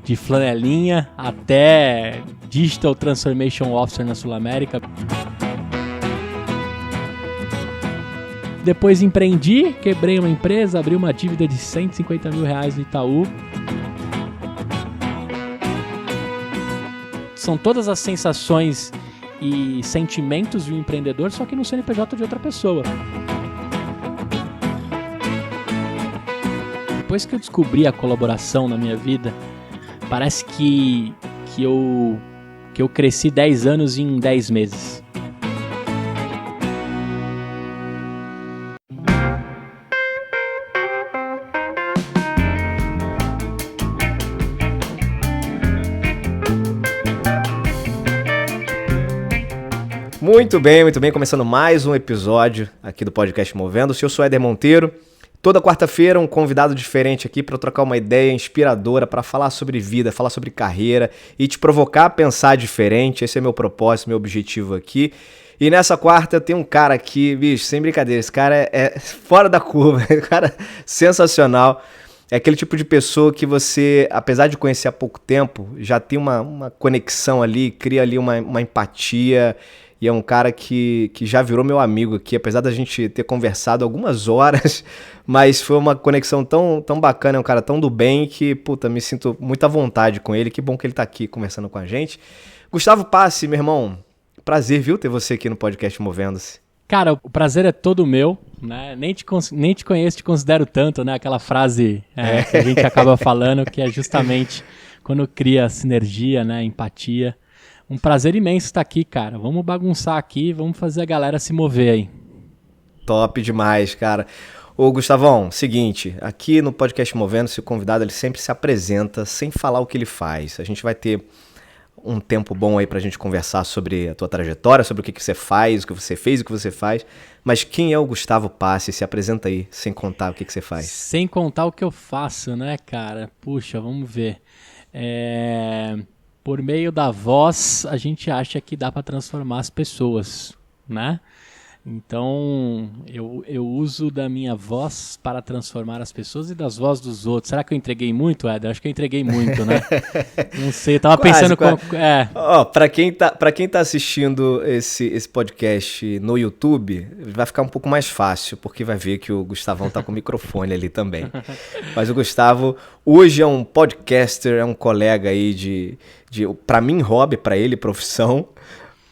de flanelinha até Digital Transformation Officer na Sul-América. Depois empreendi, quebrei uma empresa, abri uma dívida de R$150 mil no Itaú. São todas as sensações e sentimentos de um empreendedor, só que no CNPJ de outra pessoa. Depois que eu descobri a colaboração na minha vida, parece que eu cresci 10 anos em 10 meses. Muito bem, começando mais um episódio aqui do Podcast Movendo-se. Eu sou Éder Monteiro. Toda quarta-feira um convidado diferente aqui para trocar uma ideia inspiradora, para falar sobre vida, falar sobre carreira e te provocar a pensar diferente. Esse é meu propósito, meu objetivo aqui. E nessa quarta eu tenho um cara aqui, bicho, sem brincadeira, esse cara é fora da curva, é um cara sensacional. É aquele tipo de pessoa que você, apesar de conhecer há pouco tempo, já tem uma conexão ali, cria ali uma empatia. E é um cara que já virou meu amigo aqui, apesar da gente ter conversado algumas horas, mas foi uma conexão tão bacana, é um cara tão do bem que, puta, me sinto muito à vontade com ele. Que bom que ele tá aqui conversando com a gente. Gustavo Passi, meu irmão, prazer, viu, ter você aqui no Podcast Movendo-se. Cara, o prazer é todo meu, né? Nem te conheço, te considero tanto, né? Aquela frase que a gente acaba falando, que é justamente quando cria sinergia, né? Empatia. Um prazer imenso estar aqui, cara. Vamos bagunçar aqui, vamos fazer a galera se mover aí. Top demais, cara. Ô, Gustavão, seguinte, aqui no Podcast Movendo-se, o convidado ele sempre se apresenta sem falar o que ele faz. A gente vai ter um tempo bom aí pra gente conversar sobre a tua trajetória, sobre o que você faz, o que você fez, o que você faz. Mas quem é o Gustavo Passi? Se apresenta aí, sem contar o que você faz. Sem contar o que eu faço, né, cara? Puxa, vamos ver. Por meio da voz, a gente acha que dá para transformar as pessoas, né? Então, eu uso da minha voz para transformar as pessoas e das vozes dos outros. Será que eu entreguei muito, Éder? Acho que eu entreguei muito, né? Não sei, eu tava pensando... Pra quem tá assistindo esse podcast no YouTube, vai ficar um pouco mais fácil, porque vai ver que o Gustavão tá com o microfone ali também. Mas o Gustavo, hoje é um podcaster, é um colega aí de pra mim, hobby, pra ele, profissão.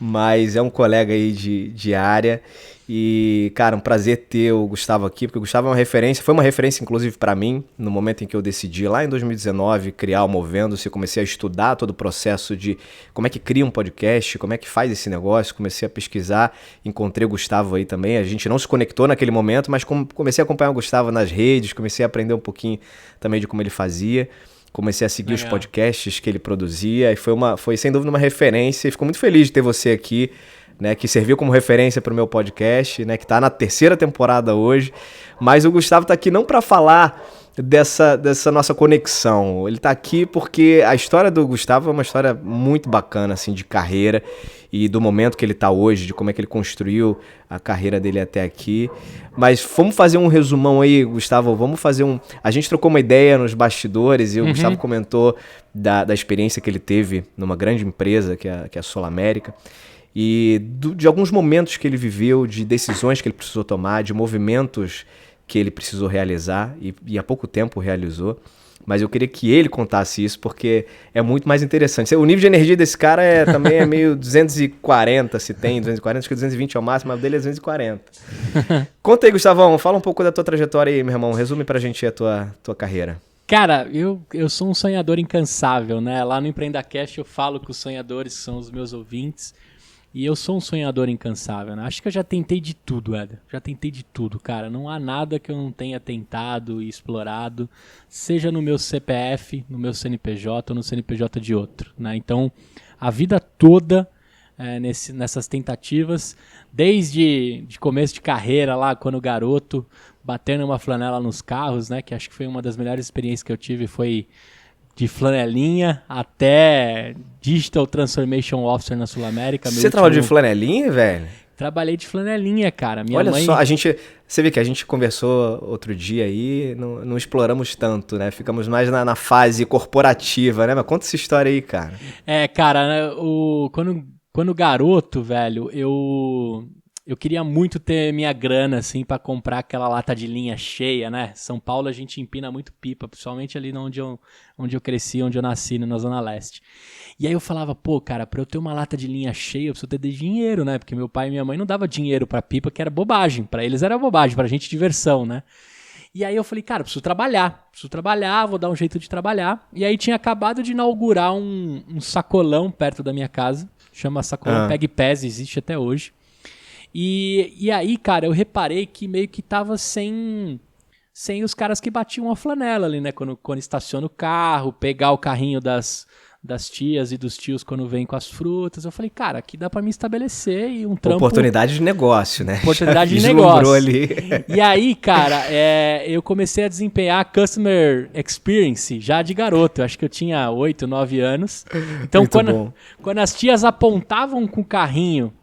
Mas é um colega aí de área e, cara, um prazer ter o Gustavo aqui, porque o Gustavo foi uma referência inclusive para mim, no momento em que eu decidi lá em 2019 criar o Movendo-se. Comecei a estudar todo o processo de como é que cria um podcast, como é que faz esse negócio, comecei a pesquisar, encontrei o Gustavo aí também. A gente não se conectou naquele momento, mas comecei a acompanhar o Gustavo nas redes, comecei a aprender um pouquinho também de como ele fazia. Comecei a seguir os podcasts que ele produzia e foi sem dúvida uma referência. E fico muito feliz de ter você aqui, né, que serviu como referência para o meu podcast, né, que está na 3ª temporada hoje. Mas o Gustavo está aqui não para falar dessa nossa conexão. Ele está aqui porque a história do Gustavo é uma história muito bacana, assim, de carreira e do momento que ele está hoje, de como é que ele construiu a carreira dele até aqui. Mas vamos fazer um resumão aí, Gustavo. A gente trocou uma ideia nos bastidores e o Gustavo comentou da experiência que ele teve numa grande empresa, que é a Sul-América, e de alguns momentos que ele viveu, de decisões que ele precisou tomar, de movimentos que ele precisou realizar e há pouco tempo realizou. Mas eu queria que ele contasse isso, porque é muito mais interessante. O nível de energia desse cara também é meio 240, se tem 240, acho que 220 é o máximo, mas o dele é 240. Conta aí, Gustavão, fala um pouco da tua trajetória aí, meu irmão. Resume pra gente a tua carreira. Cara, eu sou um sonhador incansável, né? Lá no EmpreendaCast eu falo que os sonhadores são os meus ouvintes. E eu sou um sonhador incansável, né? Acho que eu já tentei de tudo, Éder. Já tentei de tudo, cara. Não há nada que eu não tenha tentado e explorado, seja no meu CPF, no meu CNPJ ou no CNPJ de outro, né? Então, a vida toda nessas tentativas, desde de começo de carreira lá, quando garoto, batendo uma flanela nos carros, né? Que acho que foi uma das melhores experiências que eu tive, foi de flanelinha até Digital Transformation Officer na Sul-América. Você trabalhou de flanelinha, velho? Trabalhei de flanelinha, cara. Minha Olha mãe... só, você vê que a gente conversou outro dia aí, não exploramos tanto, né? Ficamos mais na fase corporativa, né? Mas conta essa história aí, cara. Cara, né, quando garoto, velho, eu queria muito ter minha grana, assim, pra comprar aquela lata de linha cheia, né? São Paulo a gente empina muito pipa, principalmente ali onde eu cresci, onde eu nasci, na Zona Leste. E aí eu falava, pô, cara, pra eu ter uma lata de linha cheia, eu preciso ter dinheiro, né? Porque meu pai e minha mãe não davam dinheiro pra pipa, que era bobagem. Pra eles era bobagem, pra gente diversão, né? E aí eu falei, cara, preciso trabalhar, vou dar um jeito de trabalhar. E aí tinha acabado de inaugurar um sacolão perto da minha casa, chama Sacolão Peg Pés, existe até hoje. E aí, cara, eu reparei que meio que tava sem os caras que batiam a flanela ali, né? Quando estaciona o carro, pegar o carrinho das tias e dos tios quando vem com as frutas. Eu falei, cara, aqui dá pra me estabelecer e um trampo... Oportunidade de negócio, né? Oportunidade de negócio. Ali. E aí, cara, eu comecei a desempenhar Customer Experience já de garoto. Eu acho que eu tinha 8, 9 anos. Então, quando as tias apontavam com o carrinho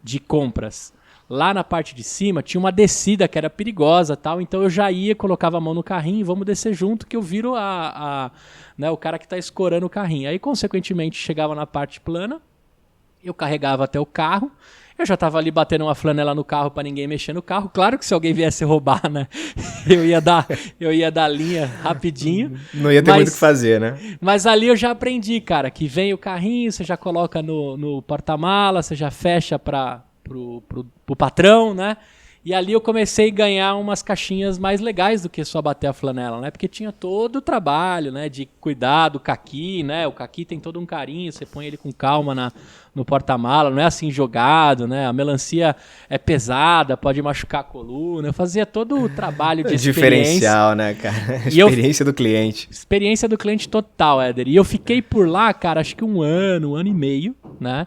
de compras lá na parte de cima, tinha uma descida que era perigosa, tal, então eu já colocava a mão no carrinho, vamos descer junto que eu viro né, o cara que tá escorando o carrinho. Aí, consequentemente, chegava na parte plana, eu carregava até o carro, eu já tava ali batendo uma flanela no carro pra ninguém mexer no carro. Claro que se alguém viesse roubar, né, eu ia dar linha rapidinho. Não ia ter muito o que fazer, né? Mas ali eu já aprendi, cara, que vem o carrinho, você já coloca no porta-mala, você já fecha pro patrão, né? E ali eu comecei a ganhar umas caixinhas mais legais do que só bater a flanela, né? Porque tinha todo o trabalho, né? De cuidar do caqui, né? O caqui tem todo um carinho, você põe ele com calma no porta-mala, não é assim jogado, né? A melancia é pesada, pode machucar a coluna. Eu fazia todo o trabalho de experiência. Diferencial, né, cara? Experiência do cliente. Experiência do cliente total, Éder. E eu fiquei por lá, cara, acho que um ano e meio, né?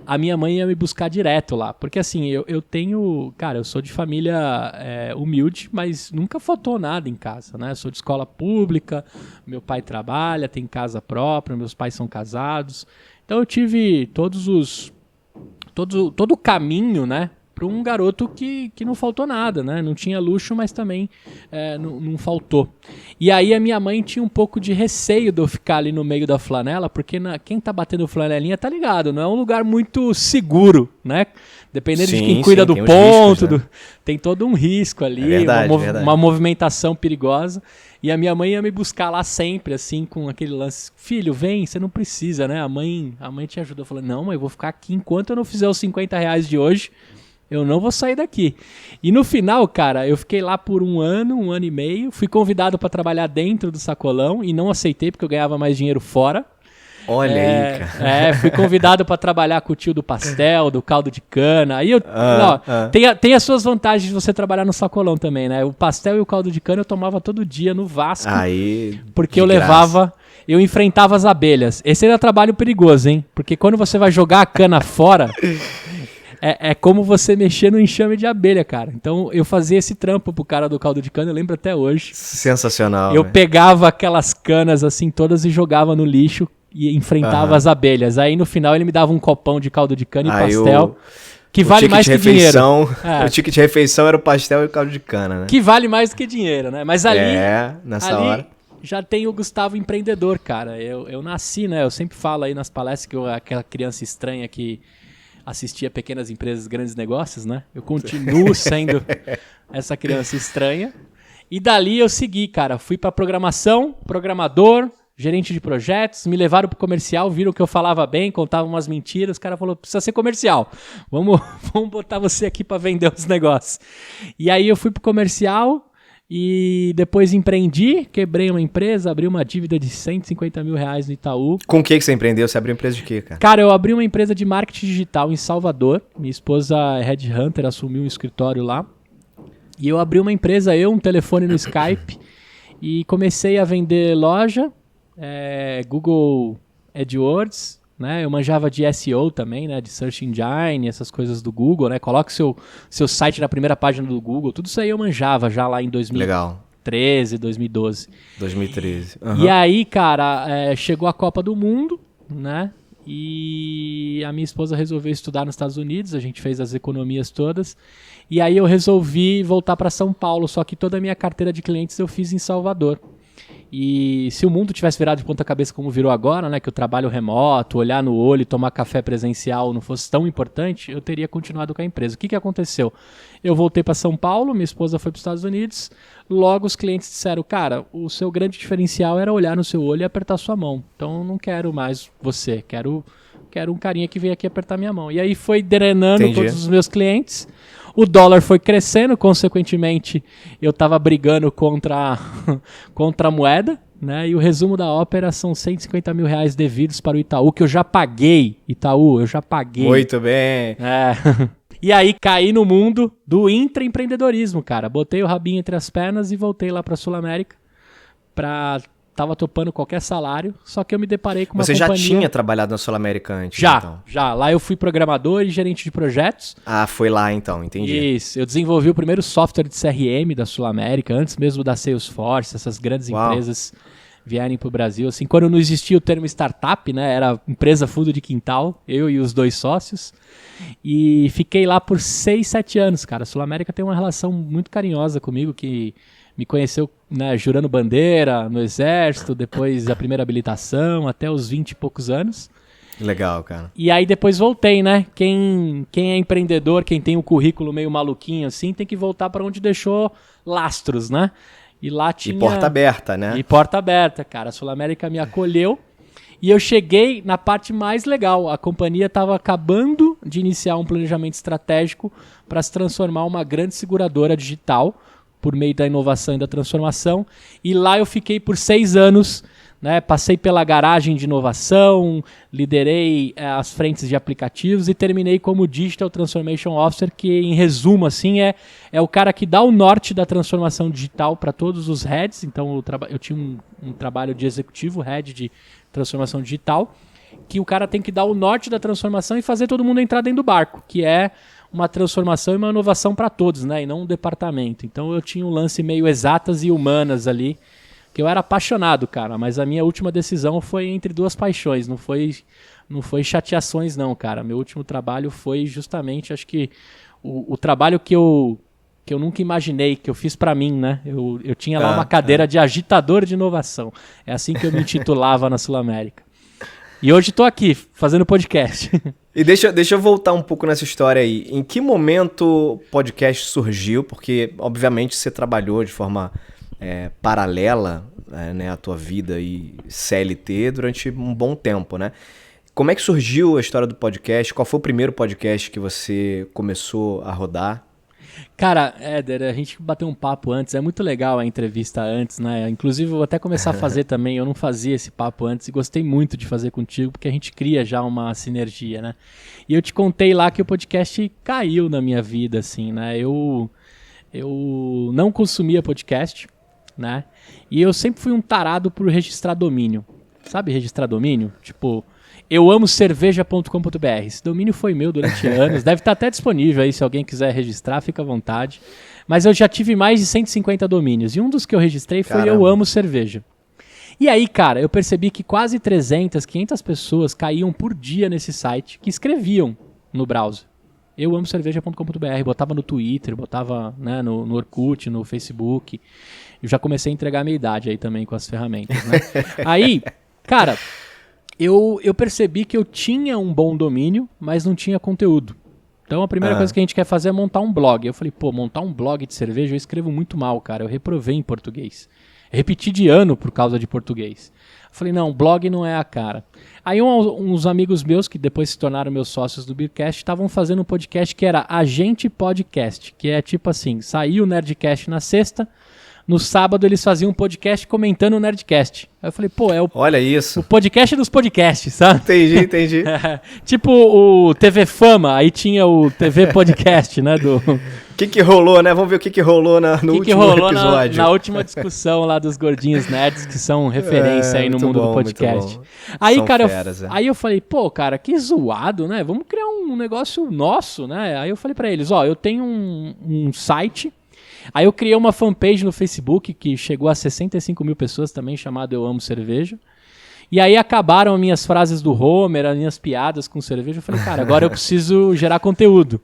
A minha mãe ia me buscar direto lá. Porque assim, eu tenho... Cara, eu sou de família humilde, mas nunca faltou nada em casa, né? Eu sou de escola pública, meu pai trabalha, tem casa própria, meus pais são casados. Então eu tive todo o caminho, né? Para um garoto que não faltou nada, né? Não tinha luxo, mas também não faltou. E aí a minha mãe tinha um pouco de receio de eu ficar ali no meio da flanela, porque quem tá batendo flanelinha tá ligado, não é um lugar muito seguro, né? Dependendo de quem cuida do ponto, riscos, né? Tem todo um risco ali, verdade. Uma movimentação perigosa. E a minha mãe ia me buscar lá sempre, assim, com aquele lance, filho, vem, você não precisa, né? A mãe te ajudou. Eu falei, não, mãe, eu vou ficar aqui enquanto eu não fizer os R$50 de hoje. Eu não vou sair daqui. E no final, cara, eu fiquei lá por um ano e meio. Fui convidado para trabalhar dentro do sacolão e não aceitei porque eu ganhava mais dinheiro fora. Olha aí, cara. Fui convidado para trabalhar com o tio do pastel, do caldo de cana. Aí tem as suas vantagens de você trabalhar no sacolão também, né? O pastel e o caldo de cana eu tomava todo dia no Vasco. Aí, porque eu enfrentava as abelhas. Esse era trabalho perigoso, hein? Porque quando você vai jogar a cana fora... É como você mexer no enxame de abelha, cara. Então, eu fazia esse trampo pro cara do caldo de cana, eu lembro até hoje. Sensacional. Eu pegava aquelas canas, assim, todas e jogava no lixo e enfrentava as abelhas. Aí, no final, ele me dava um copão de caldo de cana e pastel, que vale mais que dinheiro. O ticket de refeição era o pastel e o caldo de cana, né? Que vale mais do que dinheiro, né? Mas ali... nessa hora... Já tem o Gustavo empreendedor, cara. Eu nasci, né? Eu sempre falo aí nas palestras que aquela criança estranha que... assistia Pequenas Empresas, Grandes Negócios, né? Eu continuo sendo essa criança estranha. E dali eu segui, cara. Fui pra programação, programador, gerente de projetos. Me levaram pro comercial, viram que eu falava bem, contava umas mentiras. O cara falou, precisa ser comercial. Vamos botar você aqui pra vender os negócios. E aí eu fui pro comercial... E depois empreendi, quebrei uma empresa, abri uma dívida de R$150 mil no Itaú. Com o que você empreendeu? Você abriu empresa de quê, cara? Cara, eu abri uma empresa de marketing digital em Salvador. Minha esposa é headhunter, assumiu um escritório lá. E eu abri uma empresa, um telefone no Skype. E comecei a vender loja, Google AdWords, né? Eu manjava de SEO também, né? De Search Engine, essas coisas do Google, né? Coloque seu site na primeira página do Google. Tudo isso aí eu manjava já lá em 2013, 2012. 2013. E aí, cara, chegou a Copa do Mundo, né? E a minha esposa resolveu estudar nos Estados Unidos, a gente fez as economias todas. E aí eu resolvi voltar para São Paulo, só que toda a minha carteira de clientes eu fiz em Salvador. E se o mundo tivesse virado de ponta cabeça como virou agora, né, que o trabalho remoto, olhar no olho e tomar café presencial não fosse tão importante, eu teria continuado com a empresa. O que aconteceu? Eu voltei para São Paulo, minha esposa foi para os Estados Unidos, logo os clientes disseram, cara, o seu grande diferencial era olhar no seu olho e apertar sua mão. Então eu não quero mais você, quero um carinha que veio aqui apertar minha mão. E aí foi drenando todos os meus clientes. O dólar foi crescendo, consequentemente eu estava brigando contra a moeda, né? E o resumo da ópera são R$150 mil devidos para o Itaú, que eu já paguei. Itaú, eu já paguei. Muito bem. E aí caí no mundo do intraempreendedorismo, cara. Botei o rabinho entre as pernas e voltei lá para a Sul América. Tava topando qualquer salário, só que eu me deparei com uma companhia... Você já tinha trabalhado na Sul América antes? Já. Lá eu fui programador e gerente de projetos. Ah, foi lá então, entendi. Isso, eu desenvolvi o primeiro software de CRM da Sul América, antes mesmo da Salesforce, essas grandes empresas vierem pro Brasil. Assim, quando não existia o termo startup, né, era empresa fundo de quintal, eu e os 2 sócios. E fiquei lá por 6, 7 anos, cara. A Sul América tem uma relação muito carinhosa comigo, que me conheceu, né, jurando bandeira no exército, depois da primeira habilitação, até os 20 e poucos anos. Legal, cara. E aí depois voltei, né? Quem é empreendedor, quem tem o currículo meio maluquinho assim, tem que voltar para onde deixou lastros, né? E lá tinha... E porta aberta, né? E porta aberta, cara. A Sul América me acolheu e eu cheguei na parte mais legal. A companhia estava acabando de iniciar um planejamento estratégico para se transformar em uma grande seguradora digital, por meio da inovação e da transformação, e lá eu fiquei por 6 anos, né? Passei pela garagem de inovação, liderei as frentes de aplicativos e terminei como Digital Transformation Officer, que em resumo assim é o cara que dá o norte da transformação digital para todos os heads. Então eu tinha um trabalho de executivo, head de transformação digital, que o cara tem que dar o norte da transformação e fazer todo mundo entrar dentro do barco, que é uma transformação e uma inovação para todos, né? E não um departamento. Então eu tinha um lance meio exatas e humanas ali, que eu era apaixonado, cara, mas a minha última decisão foi entre 2 paixões, não foi chateações não, cara. Meu último trabalho foi justamente, acho que o trabalho que eu nunca imaginei, que eu fiz para mim, né? Eu tinha lá uma cadeira de agitador de inovação. É assim que eu me intitulava na Sul América. E hoje estou aqui, fazendo podcast. E deixa eu voltar um pouco nessa história aí. Em que momento o podcast surgiu? Porque, obviamente, você trabalhou de forma paralela, né, à tua vida e CLT durante um bom tempo, né? Como é que surgiu a história do podcast? Qual foi o primeiro podcast que você começou a rodar? Cara, Éder, a gente bateu um papo antes, é muito legal a entrevista antes, né? Inclusive eu vou até começar a fazer também, eu não fazia esse papo antes e gostei muito de fazer contigo, porque a gente cria já uma sinergia, né? E eu te contei lá que o podcast caiu na minha vida, assim, né? Eu não consumia podcast, né? E eu sempre fui um tarado por registrar domínio. Sabe registrar domínio? Tipo... Eu amo cerveja.com.br. Esse domínio foi meu durante anos. Deve estar até disponível aí, se alguém quiser registrar, fica à vontade. Mas eu já tive mais de 150 domínios. E um dos que eu registrei foi Eu Amo Cerveja. E aí, cara, eu percebi que quase 300, 500 pessoas caíam por dia nesse site, que escreviam no browser. Eu amo cerveja.com.br. Botava no Twitter, botava, né, no Orkut, no Facebook. Eu já comecei a entregar a minha idade aí também com as ferramentas, né? Aí, cara... Eu percebi que eu tinha um bom domínio, mas não tinha conteúdo. Então a primeira coisa que a gente quer fazer é montar um blog. Eu falei, montar um blog de cerveja eu escrevo muito mal, cara. Eu reprovei em português. Repeti de ano por causa de português. Eu falei, não, blog não é a cara. Aí uns amigos meus, que depois se tornaram meus sócios do Beercast, estavam fazendo um podcast que era Agente Podcast, que é tipo assim, saiu o Nerdcast na sexta, no sábado eles faziam um podcast comentando o Nerdcast. Aí eu falei, olha isso. O podcast dos podcasts, sabe? Entendi. Tipo o TV Fama, aí tinha o TV Podcast, né? O que rolou, né? Vamos ver o que rolou no último episódio. Na última discussão lá dos gordinhos nerds, que são referência aí no mundo do podcast. Aí, são cara, feras, aí eu falei, cara, que zoado, né? Vamos criar um negócio nosso, né? Aí eu falei pra eles, eu tenho um site. Aí eu criei uma fanpage no Facebook que chegou a 65 mil pessoas também, chamado Eu Amo Cerveja. E aí acabaram as minhas frases do Homer, as minhas piadas com cerveja. Eu falei, cara, agora eu preciso gerar conteúdo.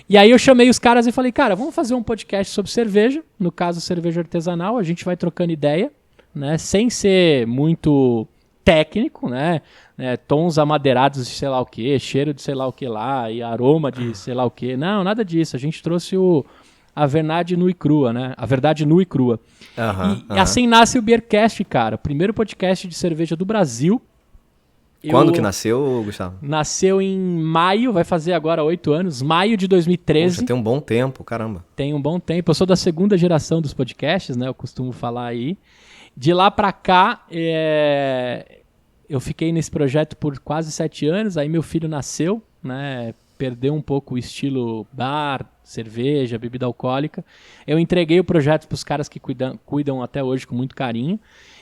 E aí eu chamei os caras e falei, cara, vamos fazer um podcast sobre cerveja, no caso cerveja artesanal, a gente vai trocando ideia, né, sem ser muito técnico, né, tons amadeirados de sei lá o que, cheiro de sei lá o que lá, e aroma de sei lá o que, não, nada disso, a gente trouxe a verdade nua e crua, né, a verdade nua e crua. E assim nasce o Beercast, cara, o primeiro podcast de cerveja do Brasil. Quando que nasceu, Gustavo? Nasceu em maio, vai fazer agora 8 anos, maio de 2013. Poxa, tem um bom tempo, caramba. Tem um bom tempo. Eu sou da segunda geração dos podcasts, né? Eu costumo falar aí. De lá pra cá, eu fiquei nesse projeto por quase 7 anos. Aí meu filho nasceu, né? Perdeu um pouco o estilo bar, cerveja, bebida alcoólica. Eu entreguei o projeto pros caras que cuidam até hoje com muito carinho.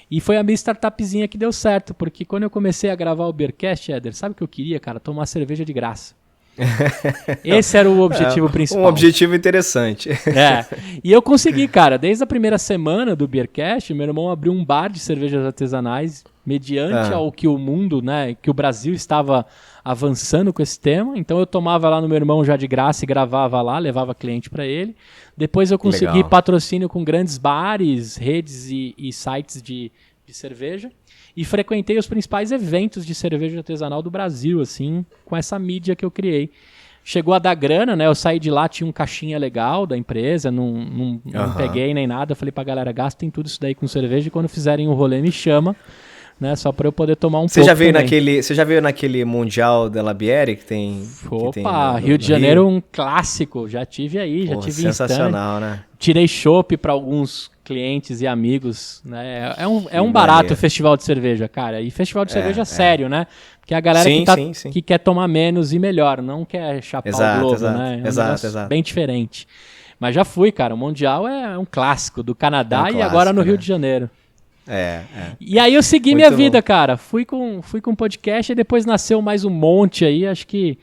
E foi a minha startupzinha que deu certo, porque quando eu comecei a gravar o Beercast, Éder, sabe o que eu queria, cara? Tomar cerveja de graça. Esse era o objetivo principal. Um objetivo interessante. E eu consegui, cara. Desde a primeira semana do Beercast, meu irmão abriu um bar de cervejas artesanais, mediante ao que o mundo, né, que o Brasil estava avançando com esse tema. Então eu tomava lá no meu irmão já de graça e gravava lá, levava cliente para ele. Depois eu consegui patrocínio com grandes bares, redes e sites de cerveja. E frequentei os principais eventos de cerveja artesanal do Brasil, assim, com essa mídia que eu criei. Chegou a dar grana, né? Eu saí de lá, tinha um caixinha legal da empresa, não peguei nem nada. Falei pra galera, gastem tudo isso daí com cerveja e quando fizerem um rolê me chama, né? Só pra eu poder tomar um pouco também. Você já veio naquele Mundial della Biere que tem... Opa, Rio de Janeiro, um clássico. Já tive aí, já tive sensacional, né? Tirei chopp pra alguns clientes e amigos, né? É um barato o festival de cerveja, cara. E festival de cerveja sério, né? Porque a galera que quer tomar menos e melhor, não quer chapar o globo, né? Exato. Bem diferente. Mas já fui, cara. O Mundial é um clássico do Canadá e agora no Rio de Janeiro. E aí eu segui minha vida, cara. Fui com podcast e depois nasceu mais um monte aí, acho que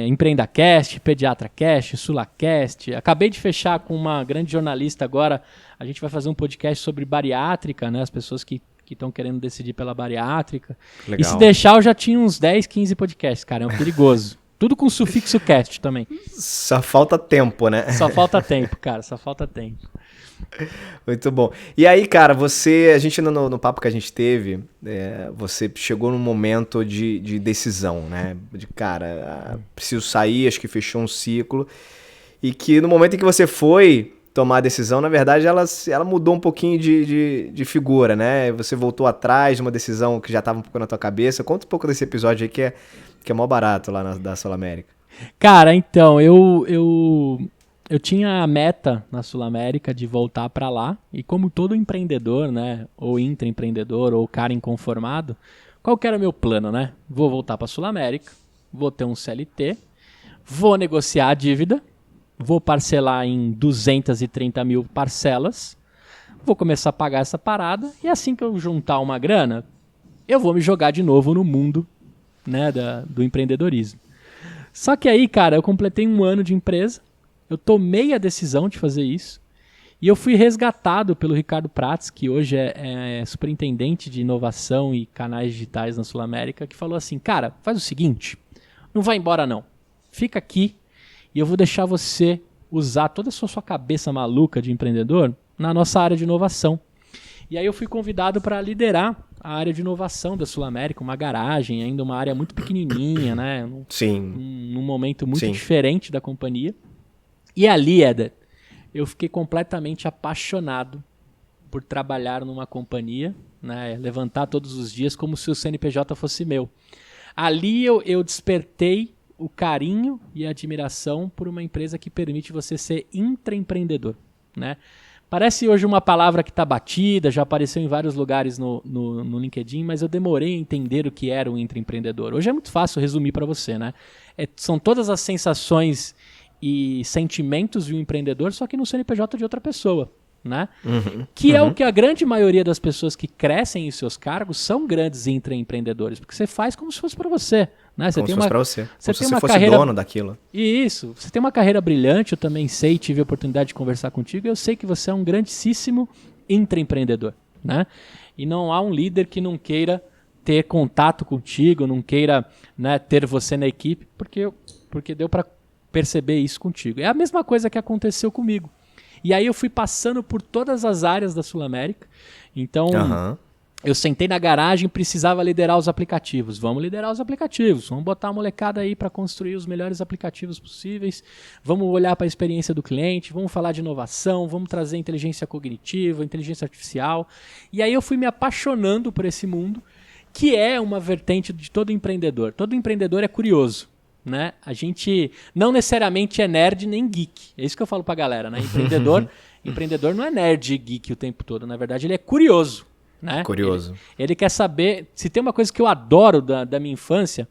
EmpreendaCast, PediatraCast, SulaCast. Acabei de fechar com uma grande jornalista agora. A gente vai fazer um podcast sobre bariátrica, né? As pessoas que estão querendo decidir pela bariátrica. Legal. E se deixar, eu já tinha uns 10, 15 podcasts, cara. É um perigoso. Tudo com sufixo cast também. Só falta tempo, né? Só falta tempo, cara. Só falta tempo. Muito bom. E aí, cara, a gente no papo que a gente teve, você chegou num momento de decisão, né? De, cara, preciso sair, acho que fechou um ciclo. E que no momento em que você foi tomar a decisão, na verdade, ela mudou um pouquinho de figura, né? Você voltou atrás de uma decisão que já estava um pouco na tua cabeça. Conta um pouco desse episódio aí que é mó barato lá da Sul América. Cara, então, eu tinha a meta na Sul América de voltar para lá, e como todo empreendedor, né, ou intraempreendedor, ou cara inconformado, qual que era o meu plano, né? Vou voltar para Sul América, vou ter um CLT, vou negociar a dívida, vou parcelar em 230 mil parcelas, vou começar a pagar essa parada, e assim que eu juntar uma grana, eu vou me jogar de novo no mundo, né, do empreendedorismo. Só que aí, cara, eu completei 1 ano de empresa, eu tomei a decisão de fazer isso e eu fui resgatado pelo Ricardo Prats, que hoje é superintendente de inovação e canais digitais na Sul América, que falou assim, cara, faz o seguinte, não vai embora não, fica aqui e eu vou deixar você usar toda a sua cabeça maluca de empreendedor na nossa área de inovação. E aí eu fui convidado para liderar a área de inovação da Sul América, uma garagem, ainda uma área muito pequenininha, né? Num momento muito diferente da companhia. E ali, Éder, eu fiquei completamente apaixonado por trabalhar numa companhia, né, levantar todos os dias como se o CNPJ fosse meu. Ali eu despertei o carinho e a admiração por uma empresa que permite você ser intraempreendedor, né? Parece hoje uma palavra que está batida, já apareceu em vários lugares no LinkedIn, mas eu demorei a entender o que era um intraempreendedor. Hoje é muito fácil resumir para você, né? São todas as sensações e sentimentos de um empreendedor, só que no CNPJ de outra pessoa, né? É o que a grande maioria das pessoas que crescem em seus cargos são grandes intraempreendedores, porque você faz como se fosse para você, né? Como se fosse para você. Você tem uma carreira, dono daquilo. Isso. Você tem uma carreira brilhante, eu também sei, tive a oportunidade de conversar contigo, eu sei que você é um grandíssimo intraempreendedor, né? E não há um líder que não queira ter contato contigo, não queira, né, ter você na equipe, porque deu para perceber isso contigo. É a mesma coisa que aconteceu comigo. E aí eu fui passando por todas as áreas da Sul-América. Então, eu sentei na garagem e precisava liderar os aplicativos. Vamos liderar os aplicativos. Vamos botar a molecada aí para construir os melhores aplicativos possíveis. Vamos olhar para a experiência do cliente. Vamos falar de inovação. Vamos trazer inteligência cognitiva, inteligência artificial. E aí eu fui me apaixonando por esse mundo, que é uma vertente de todo empreendedor. Todo empreendedor é curioso. Né? A gente não necessariamente é nerd nem geek. É isso que eu falo pra galera, né? Empreendedor não é nerd e geek o tempo todo. Na verdade, ele é curioso. Né? Curioso. Ele quer saber... Se tem uma coisa que eu adoro da minha infância,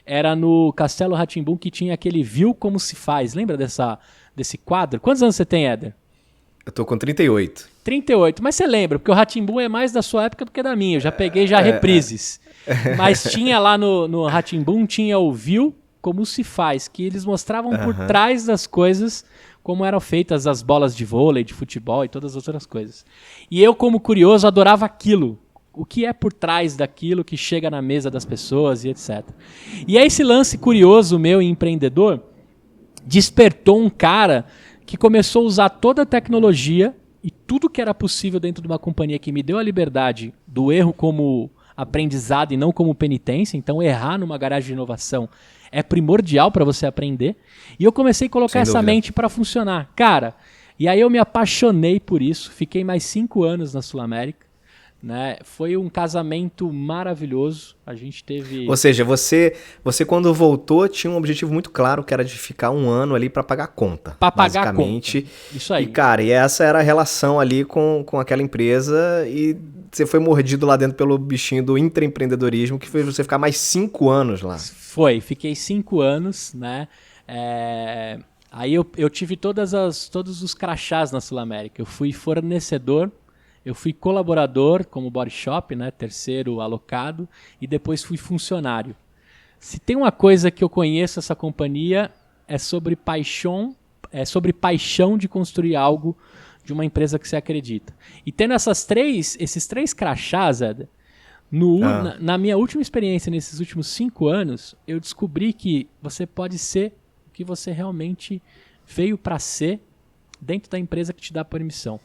era no Castelo Rá-Tim-Bum, que tinha aquele Viu Como Se Faz. Lembra desse quadro? Quantos anos você tem, Éder? Eu tô com 38. 38. Mas você lembra, porque o Rá-Tim-Bum é mais da sua época do que da minha. Eu já peguei reprises. Mas tinha lá no Rá-Tim-Bum, tinha o Viu Como Se Faz, que eles mostravam por trás das coisas como eram feitas as bolas de vôlei, de futebol e todas as outras coisas. E eu, como curioso, adorava aquilo. O que é por trás daquilo que chega na mesa das pessoas e etc. E aí esse lance curioso meu e empreendedor despertou um cara que começou a usar toda a tecnologia e tudo que era possível dentro de uma companhia que me deu a liberdade do erro como aprendizado e não como penitência. Então errar numa garagem de inovação é primordial para você aprender. E eu comecei a colocar essa mente para funcionar. Cara, e aí eu me apaixonei por isso. Fiquei mais 5 anos na Sul-América. Né? Foi um casamento maravilhoso. A gente teve... Ou seja, você quando voltou tinha um objetivo muito claro, que era de ficar 1 ano ali para pagar a conta. Para pagar a conta. Isso aí. E, cara, e essa era a relação ali com aquela empresa, e você foi mordido lá dentro pelo bichinho do intraempreendedorismo, que fez você ficar mais 5 anos lá. Fiquei 5 anos, né? Aí eu tive todos os crachás na Sul-América. Eu fui fornecedor, eu fui colaborador como body shop, né? Terceiro alocado, e depois fui funcionário. Se tem uma coisa que eu conheço essa companhia, é sobre paixão de construir algo de uma empresa que você acredita. E tendo esses 3 crachás, Éder, na minha última experiência, nesses últimos 5 anos, eu descobri que você pode ser o que você realmente veio para ser dentro da empresa que te dá permissão.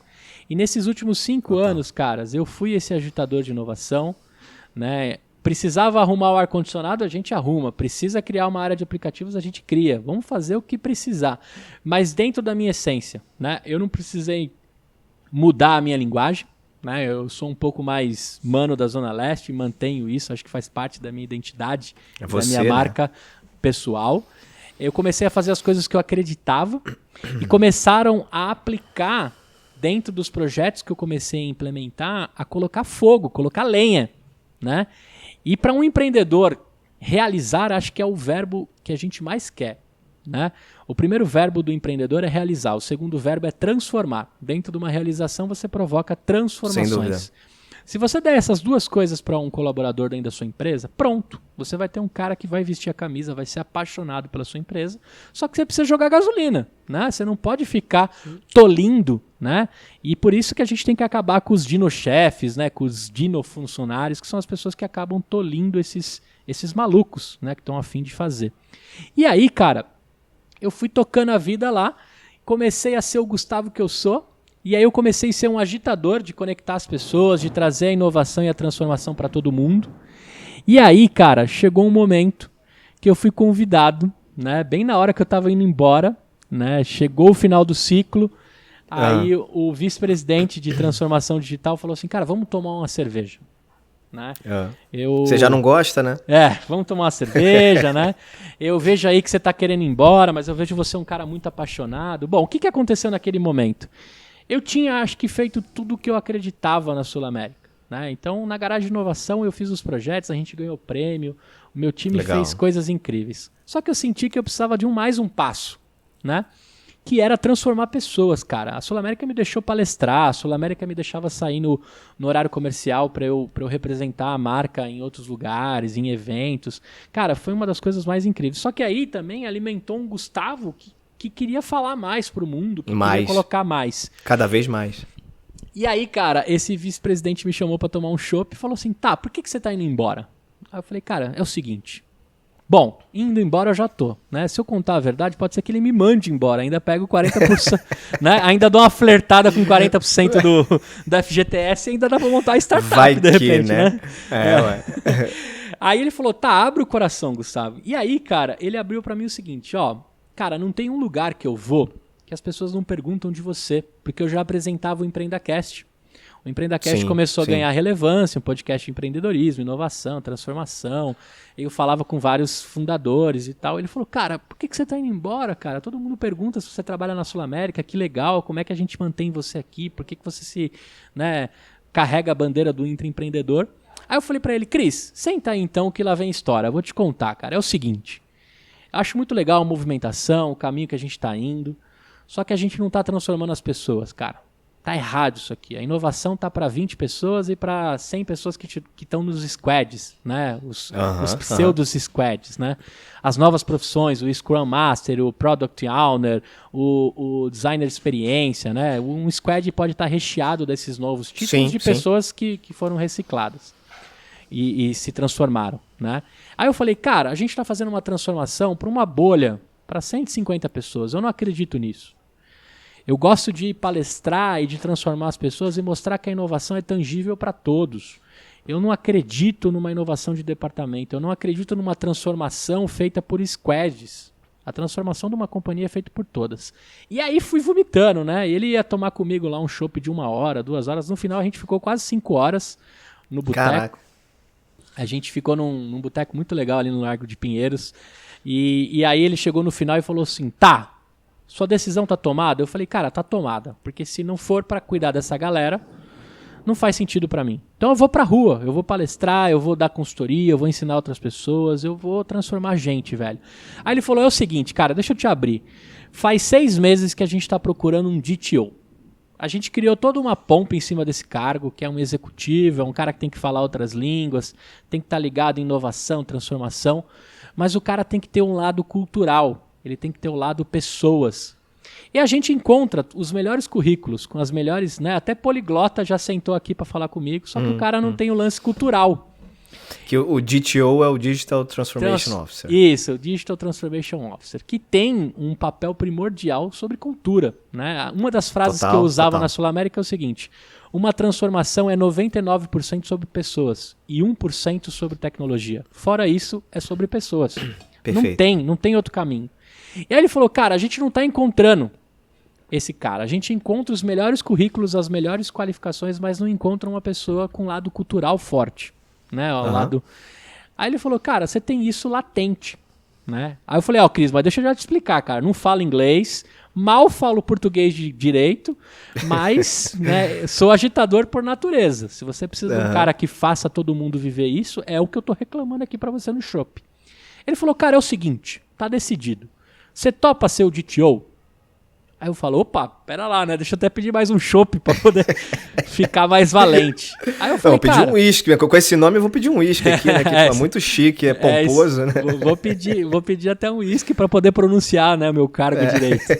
E nesses últimos 5 anos, caras, eu fui esse agitador de inovação, né? Precisava arrumar o ar-condicionado, a gente arruma. Precisa criar uma área de aplicativos, a gente cria. Vamos fazer o que precisar. Mas dentro da minha essência, né? Eu não precisei mudar a minha linguagem. Né? Eu sou um pouco mais mano da Zona Leste, mantenho isso, acho que faz parte da minha identidade, da minha marca pessoal. Eu comecei a fazer as coisas que eu acreditava e começaram a aplicar dentro dos projetos que eu comecei a implementar, a colocar fogo, colocar lenha, né? E para um empreendedor realizar, acho que é o verbo que a gente mais quer, né? O primeiro verbo do empreendedor é realizar, o segundo verbo é transformar. Dentro de uma realização você provoca transformações. Sem dúvida. Se você der essas duas coisas para um colaborador dentro da sua empresa, pronto. Você vai ter um cara que vai vestir a camisa, vai ser apaixonado pela sua empresa, só que você precisa jogar gasolina, né? Você não pode ficar tolindo, né? E por isso que a gente tem que acabar com os dino-chefes, né? Com os dino-funcionários, que são as pessoas que acabam tolindo esses malucos, né? Que estão a fim de fazer. E aí, cara, eu fui tocando a vida lá, comecei a ser o Gustavo que eu sou, e aí eu comecei a ser um agitador de conectar as pessoas, de trazer a inovação e a transformação para todo mundo. E aí, cara, chegou um momento que eu fui convidado, né, bem na hora que eu estava indo embora, né, chegou o final do ciclo, aí o vice-presidente de transformação digital falou assim, cara, vamos tomar uma cerveja. Né? Você já não gosta, né? Vamos tomar uma cerveja, né? Eu vejo aí que você está querendo ir embora, mas eu vejo você um cara muito apaixonado. Bom, o que aconteceu naquele momento? Eu tinha, acho que, feito tudo o que eu acreditava na Sul-América. Né? Então, na Garagem de Inovação, eu fiz os projetos, a gente ganhou prêmio, o meu time fez coisas incríveis. Só que eu senti que eu precisava de mais um passo, né? Que era transformar pessoas, cara. A Sul-América me deixou palestrar, a Sul-América me deixava sair no horário comercial para eu representar a marca em outros lugares, em eventos. Cara, foi uma das coisas mais incríveis. Só que aí também alimentou um Gustavo que queria falar mais pro mundo, que queria colocar mais. Cada vez mais. E aí, cara, esse vice-presidente me chamou para tomar um chopp e falou assim, tá, por que você tá indo embora? Aí eu falei, cara, é o seguinte. Bom, indo embora eu já tô, né? Se eu contar a verdade, pode ser que ele me mande embora. Ainda pego 40%, né? Ainda dou uma flertada com 40% do FGTS e ainda dá pra montar a startup, Vai de repente, né? Ué. Aí ele falou, tá, abre o coração, Gustavo. E aí, cara, ele abriu pra mim o seguinte, ó. Cara, não tem um lugar que eu vou que as pessoas não perguntam de você, porque eu já apresentava o EmpreendaCast. O EmpreendaCast começou a ganhar relevância, um podcast de empreendedorismo, inovação, transformação. Eu falava com vários fundadores e tal. Ele falou, cara, por que você tá indo embora, cara? Todo mundo pergunta se você trabalha na Sul América, que legal, como é que a gente mantém você aqui? Por que você se, né, carrega a bandeira do intraempreendedor? Aí eu falei pra ele, Cris, senta aí então que lá vem história. Eu vou te contar, cara. É o seguinte, acho muito legal a movimentação, o caminho que a gente tá indo, só que a gente não tá transformando as pessoas, cara. Tá errado isso aqui. A inovação tá para 20 pessoas e para 100 pessoas que estão nos squads, né? Os pseudos squads, né? As novas profissões, o Scrum Master, o Product Owner, o Designer de Experiência, né? Um squad pode estar recheado desses novos tipos de pessoas que foram recicladas e se transformaram, né? Aí eu falei, cara, a gente está fazendo uma transformação para uma bolha, para 150 pessoas. Eu não acredito nisso. Eu gosto de palestrar e de transformar as pessoas e mostrar que a inovação é tangível para todos. Eu não acredito numa inovação de departamento, eu não acredito numa transformação feita por squads. A transformação de uma companhia é feita por todas. E aí fui vomitando, né? Ele ia tomar comigo lá um chopp de 1 hora, 2 horas. No final a gente ficou quase 5 horas no boteco. Caraca. A gente ficou num boteco muito legal ali no Largo de Pinheiros. E aí ele chegou no final e falou assim, tá, sua decisão tá tomada? Eu falei, cara, tá tomada. Porque se não for pra cuidar dessa galera, não faz sentido pra mim. Então eu vou pra rua, eu vou palestrar, eu vou dar consultoria, eu vou ensinar outras pessoas, eu vou transformar gente, velho. Aí ele falou, é o seguinte, cara, deixa eu te abrir. Faz 6 meses que a gente tá procurando um DTO. A gente criou toda uma pompa em cima desse cargo, que é um executivo, é um cara que tem que falar outras línguas, tem que estar ligado em inovação, transformação, mas o cara tem que ter um lado cultural. Ele tem que ter o lado pessoas. E a gente encontra os melhores currículos, com as melhores, né? Até poliglota já sentou aqui para falar comigo, só que o cara não tem o lance cultural. Que o DTO é o Digital Transformation Officer. Isso, o Digital Transformation Officer, que tem um papel primordial sobre cultura, né? Uma das frases que eu usava na Sul América é o seguinte, uma transformação é 99% sobre pessoas e 1% sobre tecnologia. Fora isso, é sobre pessoas. Perfeito. Não tem outro caminho. E aí ele falou, cara, a gente não está encontrando esse cara. A gente encontra os melhores currículos, as melhores qualificações, mas não encontra uma pessoa com lado cultural forte, né? Lado... Aí ele falou, cara, você tem isso latente, né? Aí eu falei, Cris, mas deixa eu já te explicar, cara. Não falo inglês, mal falo português de direito, mas né, sou agitador por natureza. Se você precisa de um cara que faça todo mundo viver isso, é o que eu tô reclamando aqui para você no shopping. Ele falou, cara, é o seguinte, tá decidido. Você topa ser o DTO? Aí eu falo, opa, pera lá, né? Deixa eu até pedir mais um chopp pra poder ficar mais valente. Aí eu falei, pedir um uísque. Com esse nome eu vou pedir um uísque aqui, né? Que é muito chique, é pomposo, né? Vou pedir até um uísque pra poder pronunciar, né, meu cargo direito.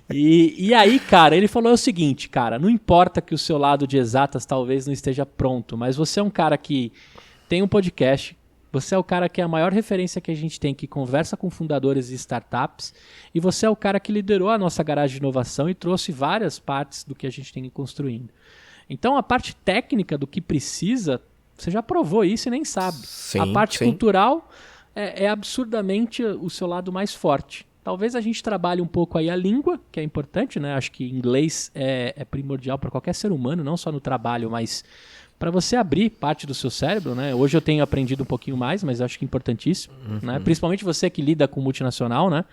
E aí, cara, ele falou o seguinte, cara, não importa que o seu lado de exatas talvez não esteja pronto, mas você é um cara que tem um podcast, você é o cara que é a maior referência que a gente tem, que conversa com fundadores e startups, e você é o cara que liderou a nossa garagem de inovação e trouxe várias partes do que a gente tem construindo. Então, a parte técnica do que precisa, você já provou isso e nem sabe. A parte cultural é absurdamente o seu lado mais forte. Talvez a gente trabalhe um pouco aí a língua, que é importante, né? Acho que inglês é primordial para qualquer ser humano, não só no trabalho, mas para você abrir parte do seu cérebro, né? Hoje eu tenho aprendido um pouquinho mais, mas acho que é importantíssimo, né? Principalmente você que lida com multinacional, né?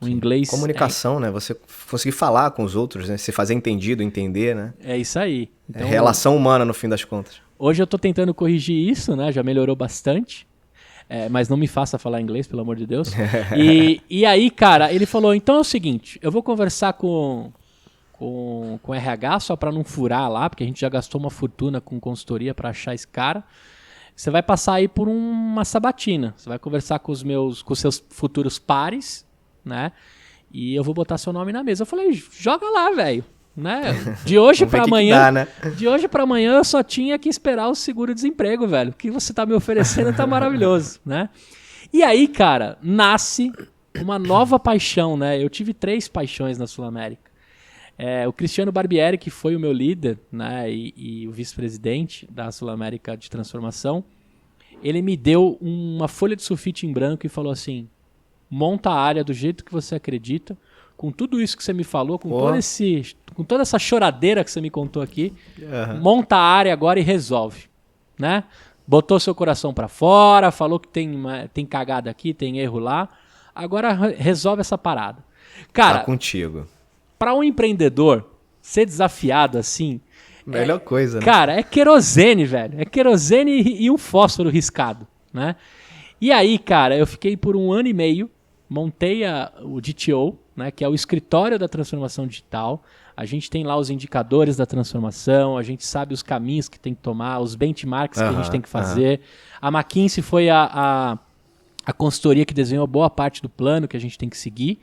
O inglês... Comunicação, né? Você conseguir falar com os outros, né? Se fazer entendido, entender, né? É isso aí. Então, relação humana, no fim das contas. Hoje eu tô tentando corrigir isso, né? Já melhorou bastante. Mas não me faça falar inglês, pelo amor de Deus. E aí, cara, ele falou, então é o seguinte, eu vou conversar com RH só para não furar lá, porque a gente já gastou uma fortuna com consultoria para achar esse cara. Você vai passar aí por uma sabatina. Você vai conversar com os seus futuros pares, né? E eu vou botar seu nome na mesa. Eu falei, joga lá, velho. né? De hoje pra amanhã, dá, né? de hoje para amanhã eu só tinha que esperar o seguro-desemprego, velho. O que você tá me oferecendo tá maravilhoso, né? E aí, cara, nasce uma nova paixão, né? Eu tive 3 paixões na Sul-América. O Cristiano Barbieri, que foi o meu líder, né, e o vice-presidente da Sul-América de Transformação, ele me deu uma folha de sulfite em branco e falou assim: monta a área do jeito que você acredita, com tudo isso que você me falou, com toda essa choradeira que você me contou aqui, monta a área agora e resolve, né? Botou seu coração pra fora, falou que tem cagada aqui, tem erro lá, agora resolve essa parada. Cara, tá contigo. Para um empreendedor ser desafiado assim, Melhor coisa, né? Cara, é querosene, velho. É querosene e um fósforo riscado, né? E aí, cara, eu fiquei por 1 ano e meio, montei o DTO, né, que é o escritório da transformação digital. A gente tem lá os indicadores da transformação, a gente sabe os caminhos que tem que tomar, os benchmarks que a gente tem que fazer. A McKinsey foi a consultoria que desenhou boa parte do plano que a gente tem que seguir.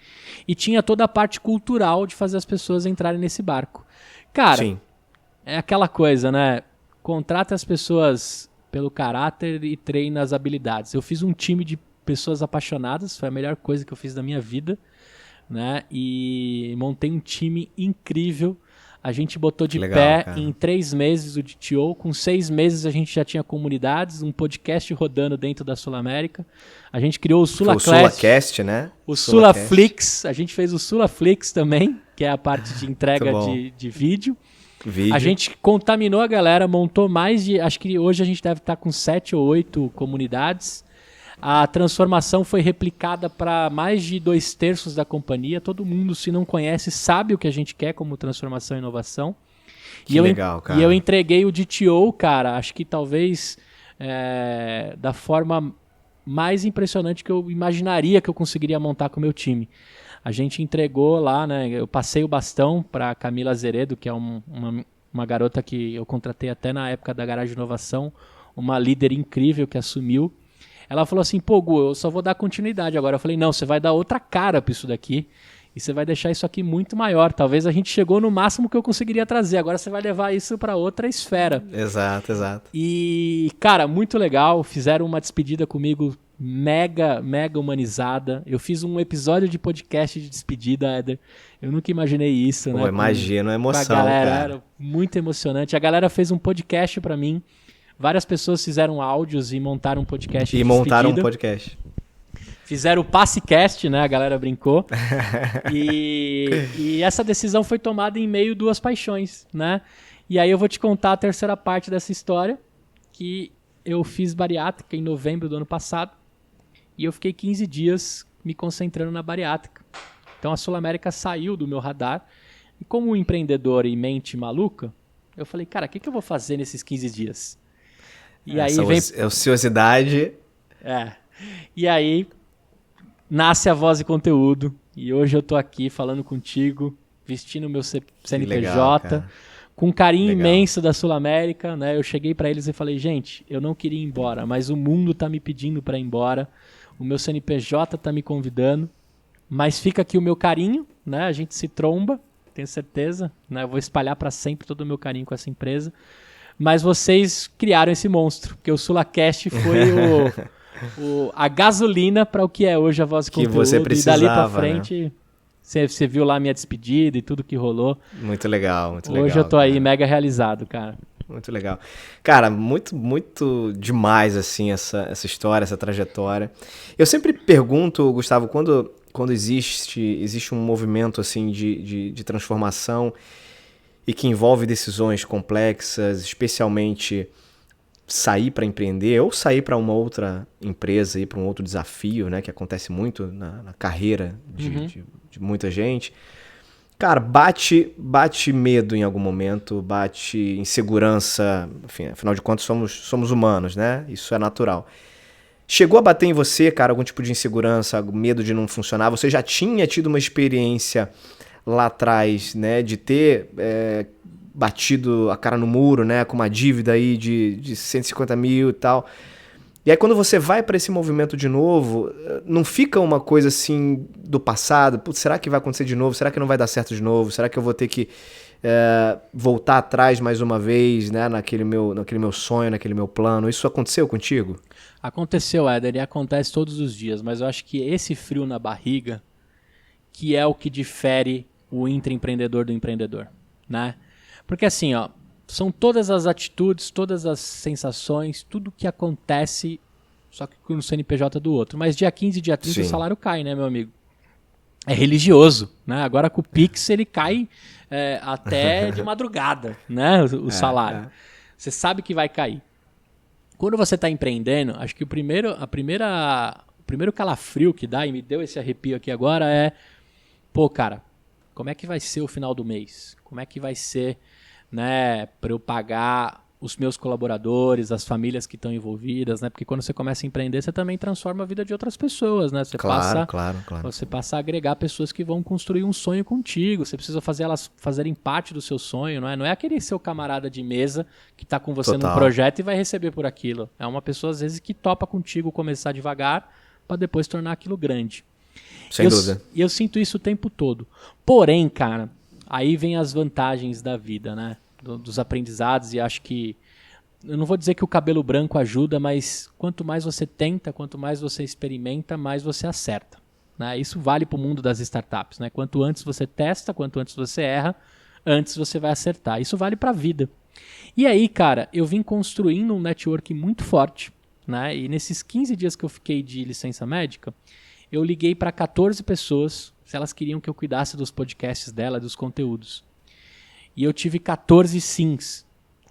E tinha toda a parte cultural de fazer as pessoas entrarem nesse barco. Cara, Sim. É aquela coisa, né? Contrata as pessoas pelo caráter e treina as habilidades. Eu fiz um time de pessoas apaixonadas, foi a melhor coisa que eu fiz da minha vida, né? E montei um time incrível. A gente botou de pé cara. em 3 meses o DTO. Com 6 meses a gente já tinha comunidades, um podcast rodando dentro da Sul-América. A gente criou o SulaCast. O SulaCast, né? O SulaFlix. A gente fez o SulaFlix também, que é a parte de entrega de vídeo. A gente contaminou a galera, montou mais de... Acho que hoje a gente deve estar com 7 ou 8 comunidades. A transformação foi replicada para mais de 2/3 da companhia. Todo mundo, se não conhece, sabe o que a gente quer como transformação e inovação. Que legal, cara. E eu entreguei o DTO, cara, acho que talvez da forma mais impressionante que eu imaginaria que eu conseguiria montar com o meu time. A gente entregou lá, né? Eu passei o bastão para Camila Azeredo, que é uma garota que eu contratei até na época da Garagem de Inovação, uma líder incrível que assumiu. Ela falou assim: pô, Gu, eu só vou dar continuidade agora. Eu falei: não, você vai dar outra cara para isso daqui e você vai deixar isso aqui muito maior. Talvez a gente chegou no máximo que eu conseguiria trazer. Agora você vai levar isso para outra esfera. Exato. E, cara, muito legal. Fizeram uma despedida comigo mega humanizada. Eu fiz um episódio de podcast de despedida, Éder. Eu nunca imaginei isso, né? Imagino, emoção, a galera, cara. era muito emocionante. A galera fez um podcast pra mim. Várias pessoas fizeram áudios e montaram um podcast de despedida. Montaram um podcast. Fizeram o Passecast, né? A galera brincou. E essa decisão foi tomada em meio 2 paixões, né? E aí eu vou te contar a terceira parte dessa história, que eu fiz bariátrica em novembro do ano passado. E eu fiquei 15 dias me concentrando na bariátrica. Então a Sul-América saiu do meu radar. E como empreendedor e mente maluca, eu falei, cara, o que eu vou fazer nesses 15 dias? E aí vem... ociosidade. E aí nasce a Voz e Conteúdo. E hoje eu tô aqui falando contigo, vestindo o meu CNPJ, legal, com um carinho imenso da Sul-América, né? Eu cheguei para eles e falei, gente, eu não queria ir embora, mas o mundo tá me pedindo para ir embora. O meu CNPJ tá me convidando, mas fica aqui o meu carinho, né? A gente se tromba, tenho certeza, né? Eu vou espalhar para sempre todo o meu carinho com essa empresa. Mas vocês criaram esse monstro, porque o SulaCast foi a gasolina para o que é hoje a Voz e Conteúdo. Que você precisava, e dali para frente, né? Você viu lá a minha despedida e tudo que rolou. Muito legal, muito legal. Hoje eu tô aí mega realizado, cara. Muito legal. Cara, muito demais, assim, essa história, essa trajetória. Eu sempre pergunto, Gustavo, quando existe um movimento, assim, de transformação e que envolve decisões complexas, especialmente sair para empreender ou sair para uma outra empresa, ir para um outro desafio, né, que acontece muito na carreira de muita gente. Cara, bate medo em algum momento, bate insegurança, enfim, afinal de contas somos humanos, né? Isso é natural. Chegou a bater em você, cara, algum tipo de insegurança, medo de não funcionar? Você já tinha tido uma experiência lá atrás, né, de ter batido a cara no muro, né, com uma dívida aí de 150 mil e tal. E aí quando você vai para esse movimento de novo, não fica uma coisa assim do passado? Putz, será que vai acontecer de novo? Será que não vai dar certo de novo? Será que eu vou ter que voltar atrás mais uma vez, né, naquele meu sonho, naquele meu plano. Isso aconteceu contigo? Aconteceu, Éder, e acontece todos os dias, mas eu acho que esse frio na barriga que é o que difere o intraempreendedor do empreendedor, né? Porque assim, ó, são todas as atitudes, todas as sensações, tudo que acontece, só que no CNPJ do outro. Mas dia 15, dia 30 o salário cai, né, meu amigo? É religioso, né? Agora com o Pix ele cai até de madrugada, né? O salário. Você sabe que vai cair. Quando você está empreendendo, acho que o primeiro calafrio que dá, e me deu esse arrepio aqui agora, é... Pô, cara, como é que vai ser o final do mês? Como é que vai ser, né, para eu pagar os meus colaboradores, as famílias que estão envolvidas, né? Porque quando você começa a empreender, você também transforma a vida de outras pessoas, né? Você Você passa a agregar pessoas que vão construir um sonho contigo. Você precisa fazer elas fazerem parte do seu sonho, não é? Não é aquele seu camarada de mesa que está com você num projeto e vai receber por aquilo. É uma pessoa, às vezes, que topa contigo começar devagar para depois tornar aquilo grande. Sem dúvida. E eu sinto isso o tempo todo. Porém, cara, aí vem as vantagens da vida, né? Dos aprendizados, e acho que... Eu não vou dizer que o cabelo branco ajuda, mas quanto mais você tenta, quanto mais você experimenta, mais você acerta, né? Isso vale para o mundo das startups, né? Quanto antes você testa, quanto antes você erra, antes você vai acertar. Isso vale para a vida. E aí, cara, eu vim construindo um network muito forte, né? E nesses 15 dias que eu fiquei de licença médica, eu liguei para 14 pessoas se elas queriam que eu cuidasse dos podcasts dela, dos conteúdos. E eu tive 14 sims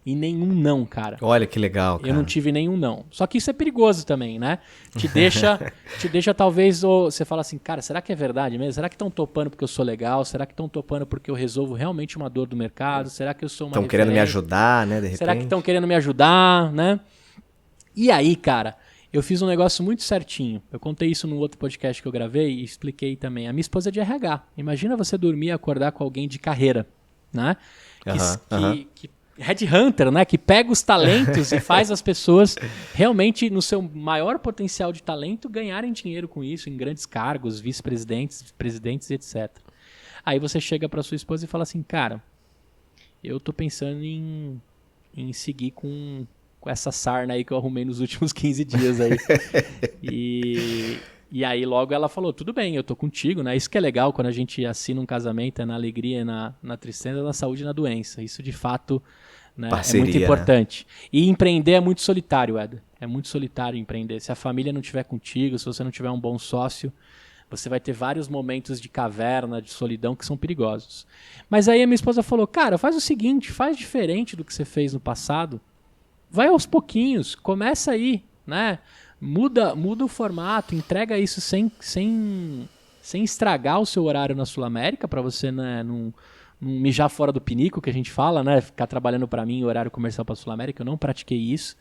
e nenhum não, cara. Olha que legal, cara. Eu não tive nenhum não. Só que isso é perigoso também, né? Te deixa talvez... Você fala assim, cara, será que é verdade mesmo? Será que estão topando porque eu sou legal? Será que estão topando porque eu resolvo realmente uma dor do mercado? Será que eu sou uma Estão querendo me ajudar, né, de repente? Será que estão querendo me ajudar, né? E aí, cara... Eu fiz um negócio muito certinho. Eu contei isso num outro podcast que eu gravei e expliquei também. A minha esposa é de RH. Imagina você dormir e acordar com alguém de carreira, né? Que headhunter, né? Que pega os talentos e faz as pessoas realmente, no seu maior potencial de talento, ganharem dinheiro com isso, em grandes cargos, vice-presidentes, presidentes, etc. Aí você chega para sua esposa e fala assim, cara, eu tô pensando em seguir com essa sarna aí que eu arrumei nos últimos 15 dias aí. E aí logo ela falou, tudo bem, eu tô contigo, né? Isso que é legal quando a gente assina um casamento, é na alegria, na tristeza, na saúde e na doença. Isso de fato, né, parceria, é muito importante. Né? E empreender é muito solitário, Eda. É muito solitário empreender. Se a família não estiver contigo, se você não tiver um bom sócio, você vai ter vários momentos de caverna, de solidão que são perigosos. Mas aí a minha esposa falou, cara, faz o seguinte, faz diferente do que você fez no passado. Vai aos pouquinhos, começa aí, né? Muda o formato, entrega isso sem estragar o seu horário na Sul-América, para você, né, não mijar fora do pinico, que a gente fala, né? Ficar trabalhando para mim, horário comercial para Sul-América, eu não pratiquei isso.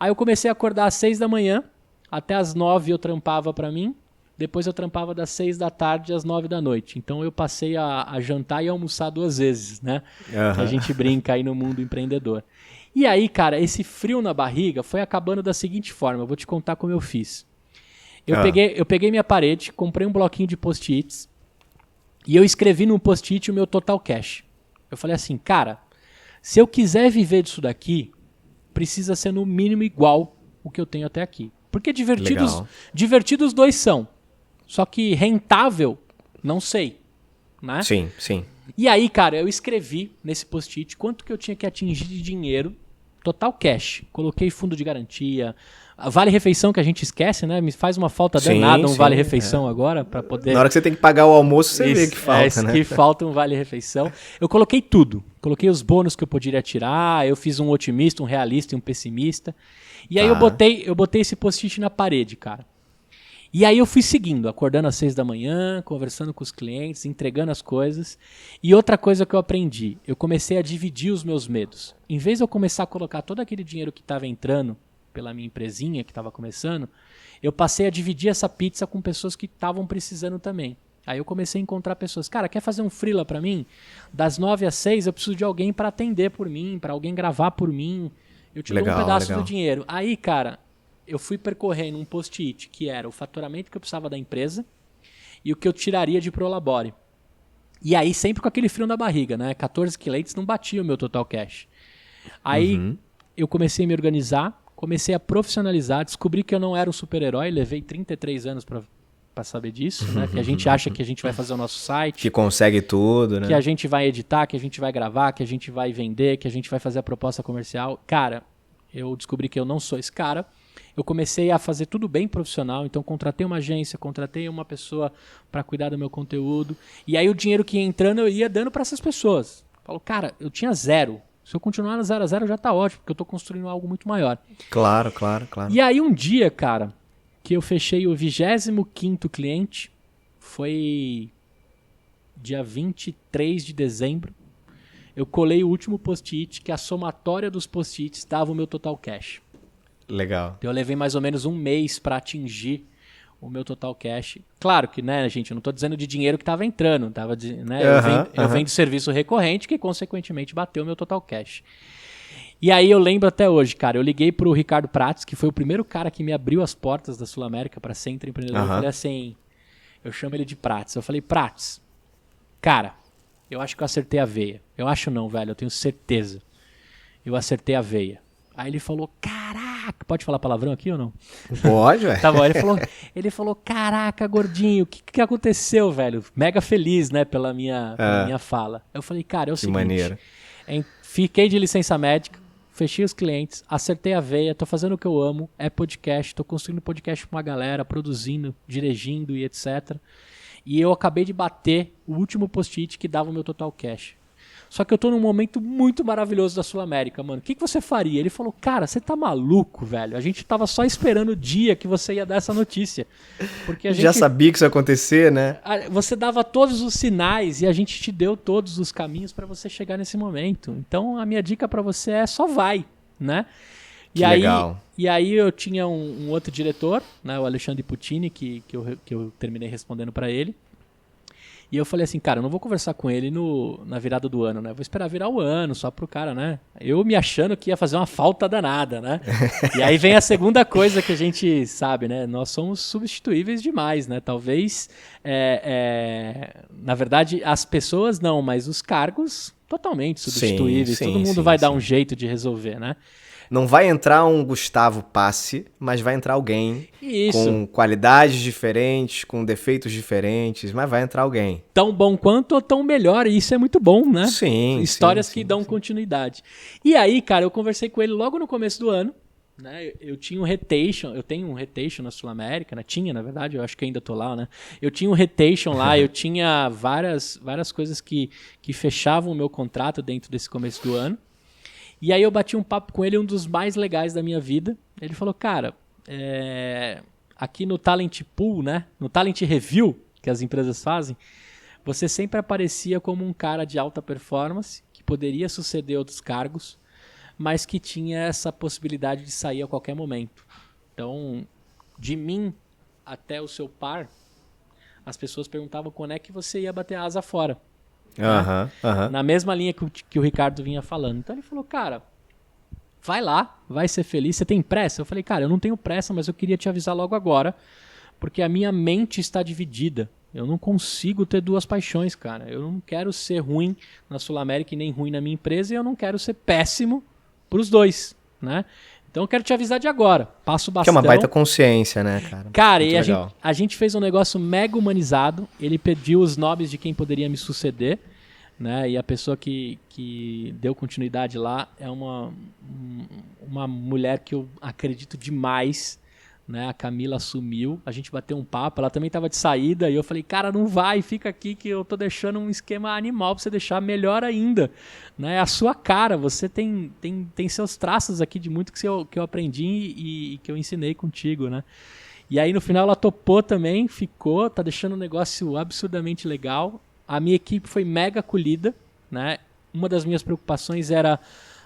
Aí eu comecei a acordar às 6 da manhã, até às 9 eu trampava para mim, depois eu trampava das 6 da tarde às 9 da noite. Então eu passei a jantar e almoçar 2 vezes, né? Que a gente brinca aí no mundo empreendedor. E aí, cara, esse frio na barriga foi acabando da seguinte forma. Eu vou te contar como eu fiz. Eu peguei minha parede, comprei um bloquinho de post-its e eu escrevi no post-it o meu total cash. Eu falei assim, cara, se eu quiser viver disso daqui, precisa ser no mínimo igual o que eu tenho até aqui. Porque divertidos os dois são. Só que rentável, não sei. Né? Sim, sim. E aí, cara, eu escrevi nesse post-it quanto que eu tinha que atingir de dinheiro, total cash. Coloquei fundo de garantia, vale-refeição que a gente esquece, né? Me faz uma falta danada um vale-refeição agora para poder... Na hora que você tem que pagar o almoço, você vê que falta, né? Que falta um vale-refeição. Eu coloquei tudo. Coloquei os bônus que eu poderia tirar, eu fiz um otimista, um realista e um pessimista. E aí eu botei esse post-it na parede, cara. E aí eu fui seguindo, acordando às 6 da manhã, conversando com os clientes, entregando as coisas. E outra coisa que eu aprendi, eu comecei a dividir os meus medos. Em vez de eu começar a colocar todo aquele dinheiro que estava entrando pela minha empresinha que estava começando, eu passei a dividir essa pizza com pessoas que estavam precisando também. Aí eu comecei a encontrar pessoas, cara, quer fazer um freela para mim? Das 9 às 6 eu preciso de alguém para atender por mim, para alguém gravar por mim. Eu te dou um pedaço do dinheiro. Aí, cara... Eu fui percorrendo um post-it que era o faturamento que eu precisava da empresa e o que eu tiraria de Prolabore. E aí sempre com aquele frio na barriga, né? 14 clientes não batia o meu total cash. Aí eu comecei a me organizar, comecei a profissionalizar, descobri que eu não era um super-herói, levei 33 anos para saber disso, né? Que a gente acha que a gente vai fazer o nosso site, Que consegue tudo, né? que a gente vai editar, que a gente vai gravar, que a gente vai vender, que a gente vai fazer a proposta comercial. Cara, eu descobri que eu não sou esse cara. Eu comecei a fazer tudo bem profissional, então contratei uma agência, contratei uma pessoa para cuidar do meu conteúdo. E aí o dinheiro que ia entrando eu ia dando para essas pessoas. Falo, cara, eu tinha 0. Se eu continuar no 0 a 0 já tá ótimo, porque eu tô construindo algo muito maior. Claro. E aí um dia, cara, que eu fechei o 25º cliente, foi dia 23 de dezembro, eu colei o último post-it, que a somatória dos post-its dava o meu total cash. Legal. Então eu levei mais ou menos um mês para atingir o meu total cash. Claro que, né, gente, eu não estou dizendo de dinheiro que estava entrando, né, eu vendo serviço recorrente que, consequentemente, bateu o meu total cash. E aí eu lembro até hoje, cara, eu liguei pro Ricardo Prates, que foi o primeiro cara que me abriu as portas da Sul América para ser empreendedor. Eu falei assim, eu chamo ele de Prates. Eu falei, Prates, cara, eu acho que eu acertei a veia. Eu acho não, velho, eu tenho certeza. Eu acertei a veia. Aí ele falou, caraca, pode falar palavrão aqui ou não? Pode, velho. Tá bom, ele falou, caraca, gordinho, o que aconteceu, velho? Mega feliz, né, pela minha fala. Eu falei, cara, é o seguinte, maneiro. Fiquei de licença médica, fechei os clientes, acertei a veia, tô fazendo o que eu amo, é podcast, tô construindo podcast com uma galera, produzindo, dirigindo e etc. E eu acabei de bater o último post-it que dava o meu total cash. Só que eu tô num momento muito maravilhoso da Sul América, mano. O que você faria? Ele falou, cara, você tá maluco, velho? A gente tava só esperando o dia que você ia dar essa notícia. Porque a gente já sabia que isso ia acontecer, né? Você dava todos os sinais e a gente te deu todos os caminhos pra você chegar nesse momento. Então a minha dica pra você é só vai, né? Legal. E aí eu tinha um outro diretor, né, o Alexandre Puccini, que eu terminei respondendo pra ele. E eu falei assim, cara, eu não vou conversar com ele na virada do ano, né? Vou esperar virar o ano só pro cara, né? Eu me achando que ia fazer uma falta danada, né? E aí vem a segunda coisa que a gente sabe, né? Nós somos substituíveis demais, né? Talvez, na verdade, as pessoas não, mas os cargos totalmente substituíveis. Todo mundo vai dar um jeito de resolver, né? Não vai entrar um Gustavo Passe, mas vai entrar alguém com qualidades diferentes, com defeitos diferentes, mas vai entrar alguém. Tão bom quanto ou tão melhor, e isso é muito bom, né? Sim. Histórias que dão continuidade. E aí, cara, eu conversei com ele logo no começo do ano, né? Eu tenho um retention na Sul América, né? Tinha, na verdade, eu acho que ainda tô lá, né? Eu tinha um retention lá, eu tinha várias coisas que fechavam o meu contrato dentro desse começo do ano. E aí eu bati um papo com ele, um dos mais legais da minha vida. Ele falou, cara, aqui no Talent Pool, né? No Talent Review, que as empresas fazem, você sempre aparecia como um cara de alta performance, que poderia suceder outros cargos, mas que tinha essa possibilidade de sair a qualquer momento. Então, de mim até o seu par, as pessoas perguntavam quando é que você ia bater a asa fora. Na mesma linha que o Ricardo vinha falando. Então ele falou, cara, vai lá, vai ser feliz, você tem pressa? Eu falei, cara, eu não tenho pressa, mas eu queria te avisar logo agora, porque a minha mente está dividida. Eu não consigo ter duas paixões, cara. Eu não quero ser ruim na Sul América e nem ruim na minha empresa, e eu não quero ser péssimo pros dois, né? Então eu quero te avisar de agora. Passo o bastão. Que é uma baita consciência, né, cara? Cara, e a gente fez um negócio mega humanizado. Ele pediu os nomes de quem poderia me suceder, né? E a pessoa que deu continuidade lá é uma mulher que eu acredito demais, né? A Camila assumiu, a gente bateu um papo, ela também estava de saída e eu falei, cara, não vai, fica aqui que eu tô deixando um esquema animal para você deixar melhor ainda, né? A sua cara, você tem seus traços aqui de muito que eu aprendi e que eu ensinei contigo, né? E aí no final ela topou também, ficou, tá deixando um negócio absurdamente legal. A minha equipe foi mega acolhida, né? Uma das minhas preocupações era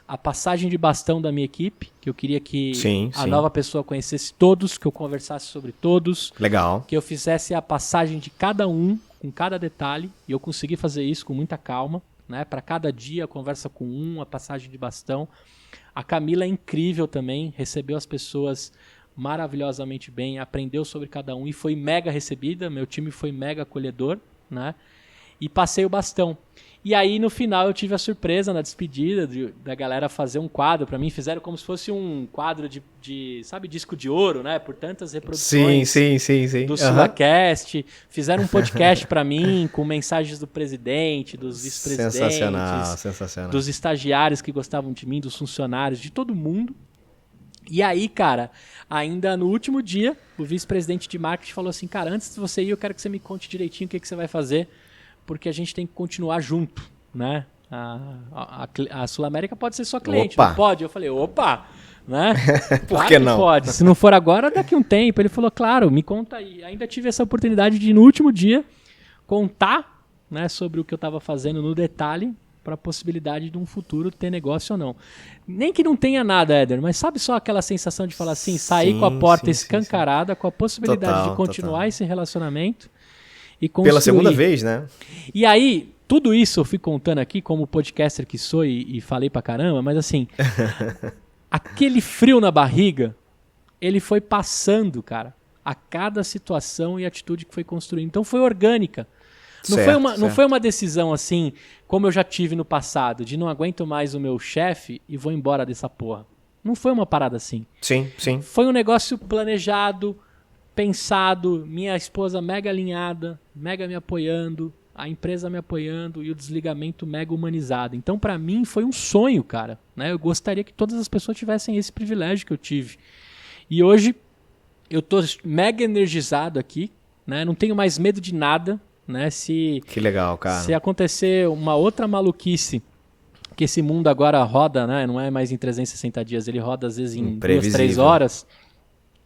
a passagem de bastão da minha equipe, que eu queria que a nova pessoa conhecesse todos, que eu conversasse sobre todos. Legal. Que eu fizesse a passagem de cada um, com cada detalhe, e eu consegui fazer isso com muita calma, né? Para cada dia, a conversa com a passagem de bastão. A Camila é incrível também, recebeu as pessoas maravilhosamente bem, aprendeu sobre cada um e foi mega recebida, meu time foi mega acolhedor, né? e passei o bastão. E aí, no final, eu tive a surpresa na despedida da galera fazer um quadro pra mim. Fizeram como se fosse um quadro sabe, disco de ouro, né? Por tantas reproduções Sim. do Sulacast. Fizeram um podcast pra mim com mensagens do presidente, dos vice-presidentes. Sensacional. Dos estagiários que gostavam de mim, dos funcionários, de todo mundo. E aí, cara, ainda no último dia, o vice-presidente de marketing falou assim, cara, antes de você ir, eu quero que você me conte direitinho o que você vai fazer, porque a gente tem que continuar junto, né? A Sul América pode ser só cliente, não pode? Eu falei, né? Por que não? Pode. Se não for agora, daqui a um tempo. Ele falou, claro, me conta aí. Ainda tive essa oportunidade de, no último dia, contar, né, sobre o que eu estava fazendo no detalhe, para a possibilidade de um futuro ter negócio ou não. Nem que não tenha nada, Éder, mas sabe só aquela sensação de falar assim, sair com a porta escancarada, com a possibilidade de continuar esse relacionamento e construir. Pela segunda vez, né? E aí, tudo isso eu fui contando aqui como podcaster que sou e falei pra caramba, mas assim, aquele frio na barriga, ele foi passando, cara, a cada situação e atitude que foi construindo. Então foi orgânica. Não foi uma decisão assim, como eu já tive no passado, de não aguento mais o meu chefe e vou embora dessa porra. Não foi uma parada assim. Sim. Foi um negócio planejado, pensado, minha esposa mega alinhada, mega me apoiando, a empresa me apoiando e o desligamento mega humanizado. Então, pra mim, foi um sonho, cara. Né? Eu gostaria que todas as pessoas tivessem esse privilégio que eu tive. E hoje, eu tô mega energizado aqui, né? Não tenho mais medo de nada. Né? Que legal, cara. Se acontecer uma outra maluquice, que esse mundo agora roda, né? Não é mais em 360 dias, ele roda às vezes em 2, 3 horas,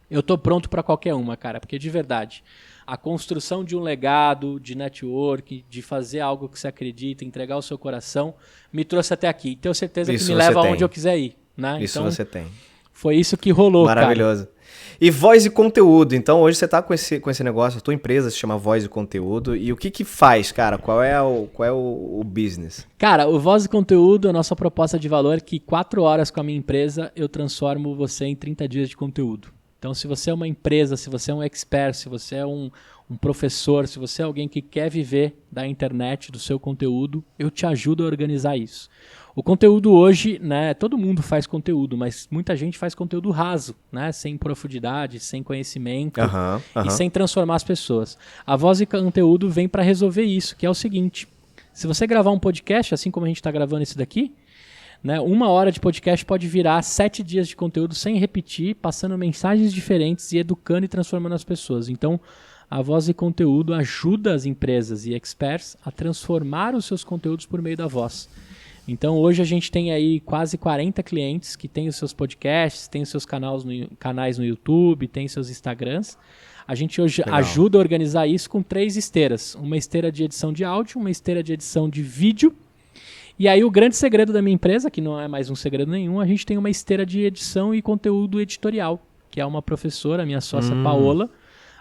eu tô pronto para qualquer uma, cara, porque de verdade, a construção de um legado, de network, de fazer algo que você acredita, entregar o seu coração, me trouxe até aqui. Tenho certeza que me leva aonde eu quiser ir. Né? Isso então, você tem. Foi isso que rolou, maravilhoso. Cara. E voz e conteúdo. Então, hoje você está com esse negócio, a tua empresa se chama Voz e Conteúdo. E o que faz, cara? Qual é o business? Cara, o Voz e Conteúdo, a nossa proposta de valor é que 4 horas com a minha empresa, eu transformo você em 30 dias de conteúdo. Então, se você é uma empresa, se você é um expert, se você é um professor, se você é alguém que quer viver da internet, do seu conteúdo, eu te ajudo a organizar isso. O conteúdo hoje, né, todo mundo faz conteúdo, mas muita gente faz conteúdo raso, né, sem profundidade, sem conhecimento e sem transformar as pessoas. A Voz e Conteúdo vem para resolver isso, que é o seguinte, se você gravar um podcast, assim como a gente está gravando esse daqui, né, 1 hora de podcast pode virar 7 dias de conteúdo sem repetir, passando mensagens diferentes e educando e transformando as pessoas. Então, a Voz e Conteúdo ajuda as empresas e experts a transformar os seus conteúdos por meio da voz. Então hoje a gente tem aí quase 40 clientes que têm os seus podcasts, têm os seus canais no YouTube, têm seus Instagrams. A gente hoje ajuda a organizar isso com 3 esteiras. Uma esteira de edição de áudio, uma esteira de edição de vídeo. E aí o grande segredo da minha empresa, que não é mais um segredo nenhum, a gente tem uma esteira de edição e conteúdo editorial, que é uma professora, minha sócia Paola.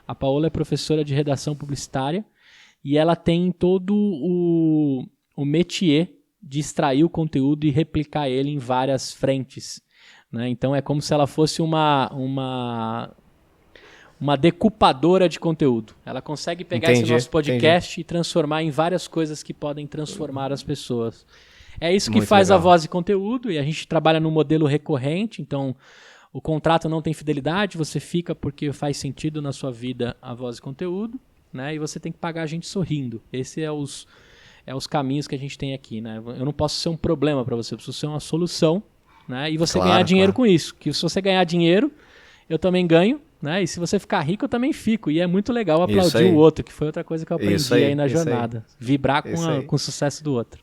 A Paola é professora de redação publicitária e ela tem todo o métier de extrair o conteúdo e replicar ele em várias frentes. Né? Então é como se ela fosse uma decupadora de conteúdo. Ela consegue pegar esse nosso podcast e transformar em várias coisas que podem transformar as pessoas. É isso que muito faz legal. A Voz e Conteúdo, e a gente trabalha no modelo recorrente, então o contrato não tem fidelidade, você fica porque faz sentido na sua vida a Voz e Conteúdo, né? E você tem que pagar a gente sorrindo. Esse é os caminhos que a gente tem aqui, né? Eu não posso ser um problema para você, eu preciso ser uma solução, né? E você ganhar dinheiro com isso. Que se você ganhar dinheiro, eu também ganho, né? E se você ficar rico, eu também fico. E é muito legal aplaudir o outro, que foi outra coisa que eu aprendi aí na jornada. Vibrar com o sucesso do outro.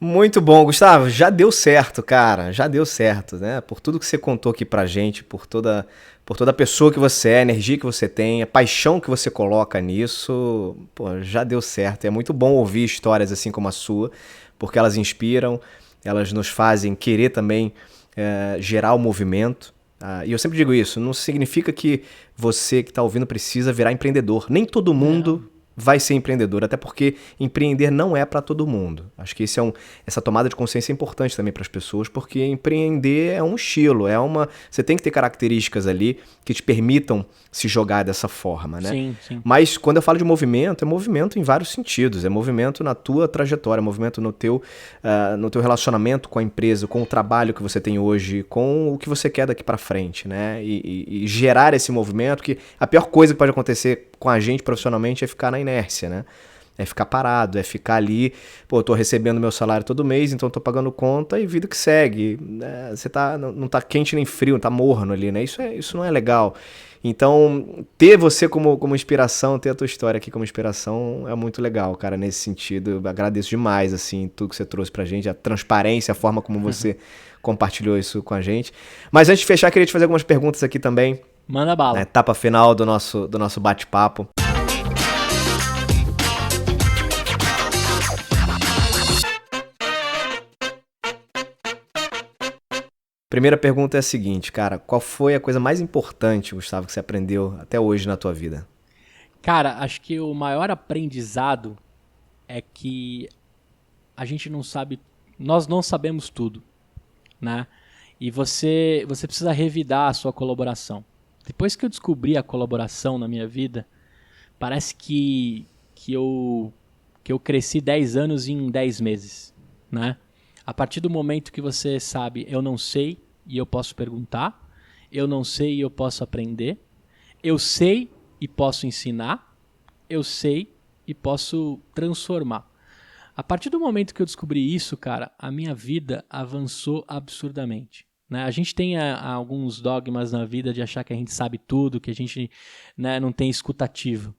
Muito bom, Gustavo. Já deu certo, cara. Já deu certo, né? Por tudo que você contou aqui pra gente, por toda a pessoa que você é, a energia que você tem, a paixão que você coloca nisso, pô, já deu certo. É muito bom ouvir histórias assim como a sua, porque elas inspiram, elas nos fazem querer também gerar o movimento. E eu sempre digo isso, não significa que você que está ouvindo precisa virar empreendedor. Nem todo mundo vai ser empreendedor, até porque empreender não é para todo mundo. Acho que essa tomada de consciência é importante também para as pessoas, porque empreender é um estilo, você tem que ter características ali que te permitam se jogar dessa forma, né? Sim, sim. Mas quando eu falo de movimento, é movimento em vários sentidos, é movimento na tua trajetória, é movimento no teu relacionamento com a empresa, com o trabalho que você tem hoje, com o que você quer daqui para frente, né? E gerar esse movimento, que a pior coisa que pode acontecer com a gente profissionalmente é ficar na inércia, né? É ficar parado, é ficar ali, eu tô recebendo meu salário todo mês, então tô pagando conta e vida que segue, né? Você não tá quente nem frio, tá morno ali, né? Isso não é legal. Então, ter você como inspiração, ter a tua história aqui como inspiração é muito legal, cara, nesse sentido. Eu agradeço demais, assim, tudo que você trouxe pra gente, a transparência, a forma como você compartilhou isso com a gente. Mas antes de fechar, queria te fazer algumas perguntas aqui também. Manda bala. Na etapa final do nosso bate-papo. Primeira pergunta é a seguinte, cara. Qual foi a coisa mais importante, Gustavo, que você aprendeu até hoje na tua vida? Cara, acho que o maior aprendizado é que a gente não sabe, nós não sabemos tudo, né? E você precisa revidar a sua colaboração. Depois que eu descobri a colaboração na minha vida, parece que eu cresci 10 anos em 10 meses, né? A partir do momento que você sabe, eu não sei e eu posso perguntar, eu não sei e eu posso aprender, eu sei e posso ensinar, eu sei e posso transformar. A partir do momento que eu descobri isso, cara, a minha vida avançou absurdamente. Né? A gente tem alguns dogmas na vida de achar que a gente sabe tudo, que a gente, né, não tem escutativa.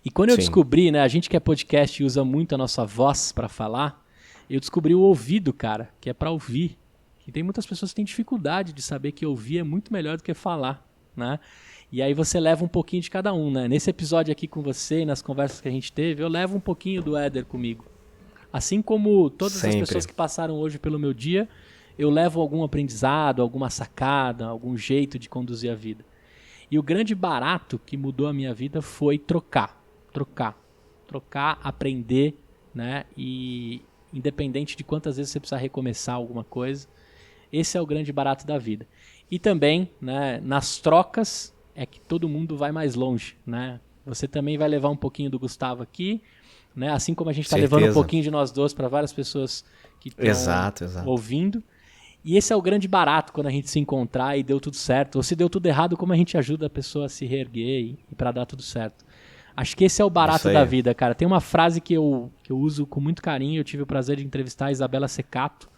E quando eu descobri, né, a gente que é podcast e usa muito a nossa voz para falar, eu descobri o ouvido, cara, que é para ouvir. E tem muitas pessoas que têm dificuldade de saber que ouvir é muito melhor do que falar, né? E aí você leva um pouquinho de cada um, né? Nesse episódio aqui com você, nas conversas que a gente teve, eu levo um pouquinho do Éder comigo. Assim como todas as pessoas que passaram hoje pelo meu dia, eu levo algum aprendizado, alguma sacada, algum jeito de conduzir a vida. E o grande barato que mudou a minha vida foi trocar, aprender, né? E independente de quantas vezes você precisar recomeçar alguma coisa, esse é o grande barato da vida. E também, né, nas trocas é que todo mundo vai mais longe, né? Você também vai levar um pouquinho do Gustavo aqui, né? Assim como a gente está levando um pouquinho de nós dois para várias pessoas que estão ouvindo. E esse é o grande barato quando a gente se encontrar e deu tudo certo. Ou se deu tudo errado, como a gente ajuda a pessoa a se reerguer e para dar tudo certo. Acho que esse é o barato da vida, cara. Tem uma frase que eu uso com muito carinho. Eu tive o prazer de entrevistar a Isabela Secato.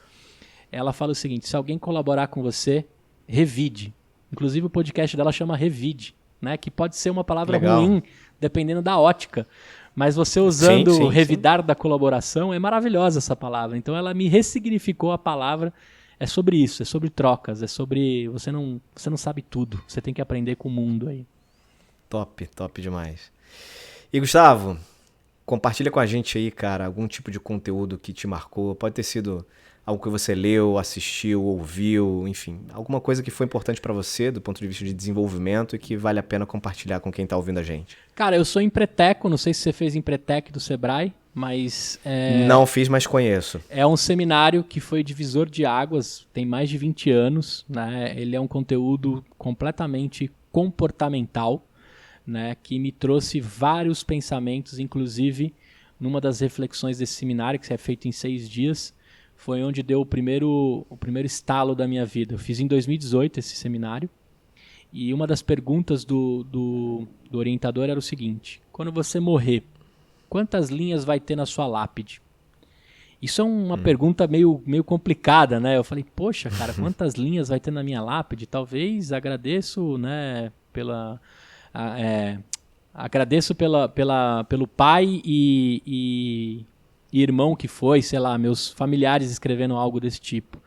Ela fala o seguinte: se alguém colaborar com você, revide. Inclusive o podcast dela chama Revide, né? Que pode ser uma palavra ruim, dependendo da ótica. Mas você usando revidar da colaboração, é maravilhosa essa palavra. Então ela me ressignificou a palavra. É sobre isso, é sobre trocas, é sobre... Você não sabe tudo, você tem que aprender com o mundo aí. Top demais. E Gustavo, compartilha com a gente aí, cara, algum tipo de conteúdo que te marcou. Pode ter sido algo que você leu, assistiu, ouviu, enfim. Alguma coisa que foi importante pra você do ponto de vista de desenvolvimento e que vale a pena compartilhar com quem tá ouvindo a gente. Cara, eu sou Empreteco, não sei se você fez Empretec do Sebrae, mas... Não fiz, mas conheço. É um seminário que foi divisor de águas, tem mais de 20 anos, né? Ele é um conteúdo completamente comportamental, né? Que me trouxe vários pensamentos, inclusive numa das reflexões desse seminário, que é feito em 6 dias, foi onde deu o primeiro estalo da minha vida. Eu fiz em 2018 esse seminário, e uma das perguntas do orientador era o seguinte: quando você morrer, quantas linhas vai ter na sua lápide? Isso é uma pergunta meio complicada, né? Eu falei, poxa, cara, quantas linhas vai ter na minha lápide? Talvez agradeço, né, agradeço pelo pai e irmão que foi, sei lá, meus familiares escrevendo algo desse tipo.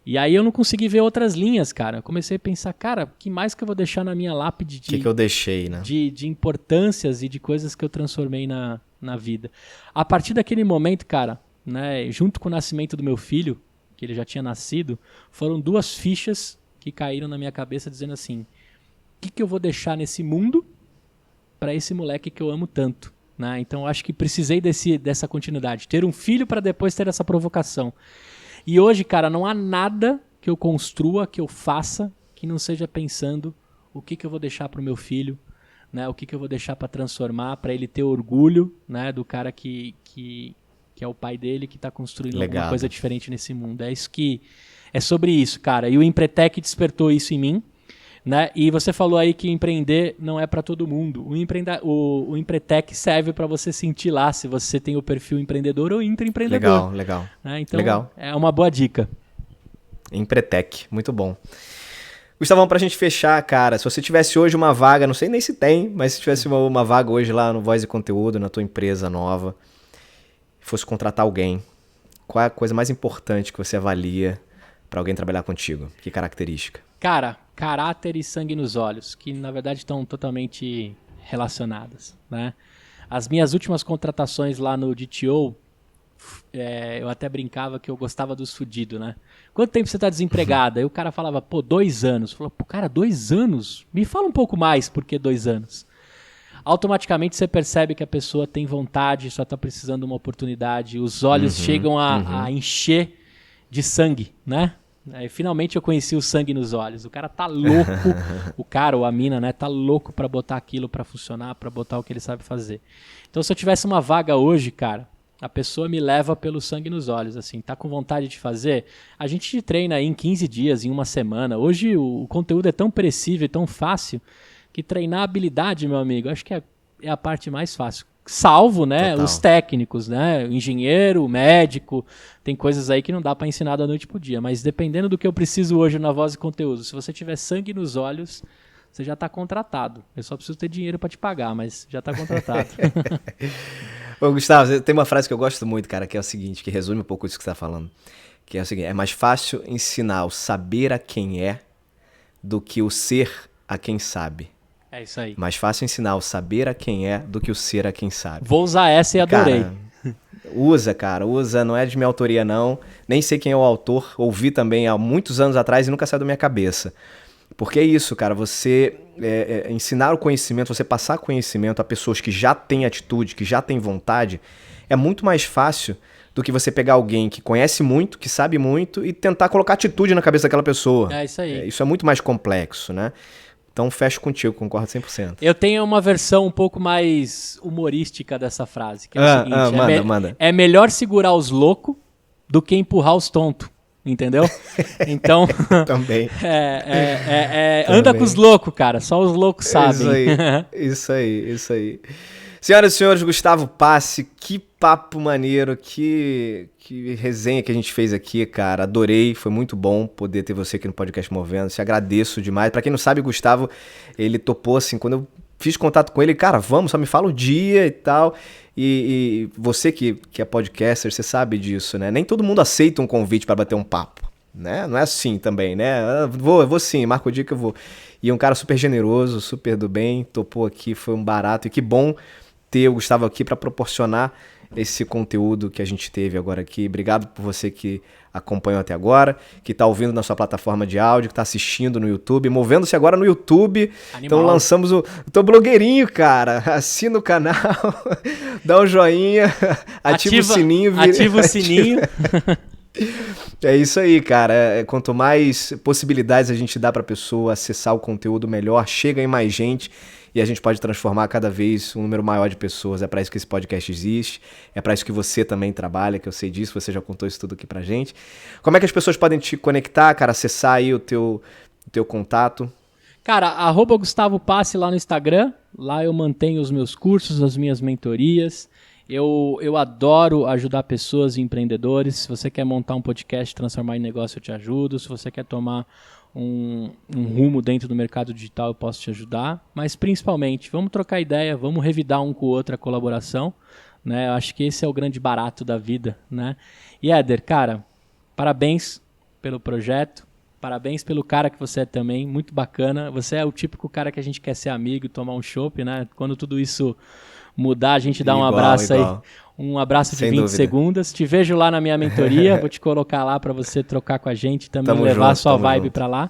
E aí eu não consegui ver outras linhas, cara. Eu comecei a pensar, cara, o que mais que eu vou deixar na minha lápide que eu deixei, né? De importâncias e de coisas que eu transformei na vida. A partir daquele momento, cara, né, junto com o nascimento do meu filho, que ele já tinha nascido, foram 2 fichas que caíram na minha cabeça dizendo assim: o que eu vou deixar nesse mundo para esse moleque que eu amo tanto, né? Então eu acho que precisei dessa continuidade. Ter um filho para depois ter essa provocação. E hoje, cara, não há nada que eu construa, que eu faça, que não seja pensando o que eu vou deixar para o meu filho, né? O que eu vou deixar para transformar, para ele ter orgulho, né? Do cara que é o pai dele, que está construindo alguma coisa diferente nesse mundo. É sobre isso, cara. E o Empretec despertou isso em mim, né? E você falou aí que empreender não é para todo mundo. O Empretec serve para você sentir lá se você tem o perfil empreendedor ou intraempreendedor. Legal. Né? Então, é uma boa dica. Empretec, muito bom. Gustavão, pra gente fechar, cara, se você tivesse hoje uma vaga, não sei nem se tem, mas se tivesse uma vaga hoje lá no Voz e Conteúdo, na tua empresa nova, fosse contratar alguém, qual é a coisa mais importante que você avalia para alguém trabalhar contigo? Que característica? Cara, caráter e sangue nos olhos, que na verdade estão totalmente relacionadas, né? As minhas últimas contratações lá no DTO, eu até brincava que eu gostava dos fudidos, né? Quanto tempo você tá desempregado? Aí o cara falava, 2 anos. Falou, cara, 2 anos? Me fala um pouco mais, por que 2 anos? Automaticamente você percebe que a pessoa tem vontade, só está precisando de uma oportunidade, os olhos chegam a encher de sangue, né? Aí, finalmente eu conheci o sangue nos olhos. O cara tá louco, o cara ou a mina, né, tá louco para botar aquilo para funcionar, para botar o que ele sabe fazer. Então se eu tivesse uma vaga hoje, cara, a pessoa me leva pelo sangue nos olhos, assim, tá com vontade de fazer? A gente treina aí em 15 dias, em uma semana. Hoje o conteúdo é tão perecível e tão fácil que treinar habilidade, meu amigo, acho que é a parte mais fácil. Salvo, né, os técnicos, né, o engenheiro, o médico, tem coisas aí que não dá para ensinar da noite pro dia, mas dependendo do que eu preciso hoje na Voz e Conteúdo, se você tiver sangue nos olhos, você já tá contratado. Eu só preciso ter dinheiro para te pagar, mas já tá contratado. Ô, Gustavo, tem uma frase que eu gosto muito, cara, que é o seguinte, que resume um pouco isso que você tá falando, que é o seguinte, é mais fácil ensinar o saber a quem é do que o ser a quem sabe. É isso aí. Mais fácil ensinar o saber a quem é do que o ser a quem sabe. Vou usar essa e adorei. Cara, usa, não é de minha autoria não, nem sei quem é o autor, ouvi também há muitos anos atrás e nunca saiu da minha cabeça. Porque é isso, cara, você ensinar o conhecimento, você passar conhecimento a pessoas que já têm atitude, que já têm vontade, é muito mais fácil do que você pegar alguém que conhece muito, que sabe muito e tentar colocar atitude na cabeça daquela pessoa. É isso aí. Isso é muito mais complexo, né? Então fecho contigo, concordo 100%. Eu tenho uma versão um pouco mais humorística dessa frase, que é o seguinte, manda. É melhor segurar os loucos do que empurrar os tontos, entendeu? Então, também. Anda com os loucos, cara, só os loucos sabem. Isso aí. Senhoras e senhores, Gustavo Passe, que papo maneiro, que resenha que a gente fez aqui, cara. Adorei, foi muito bom poder ter você aqui no Podcast Movendo. Te agradeço demais. Pra quem não sabe, o Gustavo, ele topou assim, quando eu fiz contato com ele, cara, vamos, só me fala o dia e tal. E você que é podcaster, você sabe disso, né? Nem todo mundo aceita um convite pra bater um papo, né? Não é assim também, né? Eu vou sim, marca o dia que eu vou. E um cara super generoso, super do bem, topou aqui, foi um barato. E que bom ter o Gustavo aqui para proporcionar esse conteúdo que a gente teve agora aqui. Obrigado por você que acompanhou até agora, que está ouvindo na sua plataforma de áudio, que está assistindo no YouTube, movendo-se agora no YouTube. Animal. Então lançamos o... Tô blogueirinho, cara. Assina o canal, dá um joinha, ativa o sininho. Ativa o sininho. É isso aí, cara. Quanto mais possibilidades a gente dá para a pessoa acessar o conteúdo, melhor. Chega em mais gente e a gente pode transformar cada vez um número maior de pessoas. É para isso que esse podcast existe. É para isso que você também trabalha, que eu sei disso. Você já contou isso tudo aqui pra gente. Como é que as pessoas podem te conectar, cara? Acessar aí o teu contato? Cara, @Gustavo Passe lá no Instagram. Lá eu mantenho os meus cursos, as minhas mentorias. Eu adoro ajudar pessoas e empreendedores. Se você quer montar um podcast, transformar em negócio, eu te ajudo. Se você quer tomar um rumo dentro do mercado digital, eu posso te ajudar. Mas principalmente, vamos trocar ideia, vamos revidar um com o outro a colaboração, né? Eu acho que esse é o grande barato da vida, né? E Éder, cara, parabéns pelo projeto. Parabéns pelo cara que você é também, muito bacana. Você é o típico cara que a gente quer ser amigo e tomar um chopp, né? Quando tudo isso mudar, a gente dá um abraço aí. Um abraço de 20 segundos. Te vejo lá na minha mentoria, vou te colocar lá para você trocar com a gente, também levar a sua vibe para lá.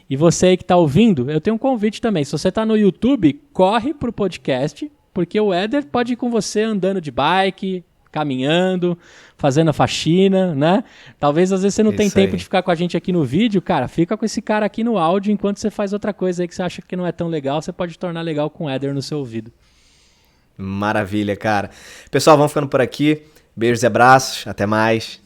E você aí que tá ouvindo, eu tenho um convite também. Se você tá no YouTube, corre pro podcast, porque o Éder pode ir com você andando de bike, caminhando, fazendo a faxina, né? Talvez às vezes você não tem tempo de ficar com a gente aqui no vídeo, cara, fica com esse cara aqui no áudio enquanto você faz outra coisa aí que você acha que não é tão legal, você pode tornar legal com o Éder no seu ouvido. Maravilha, cara. Pessoal, vamos ficando por aqui. Beijos e abraços. Até mais.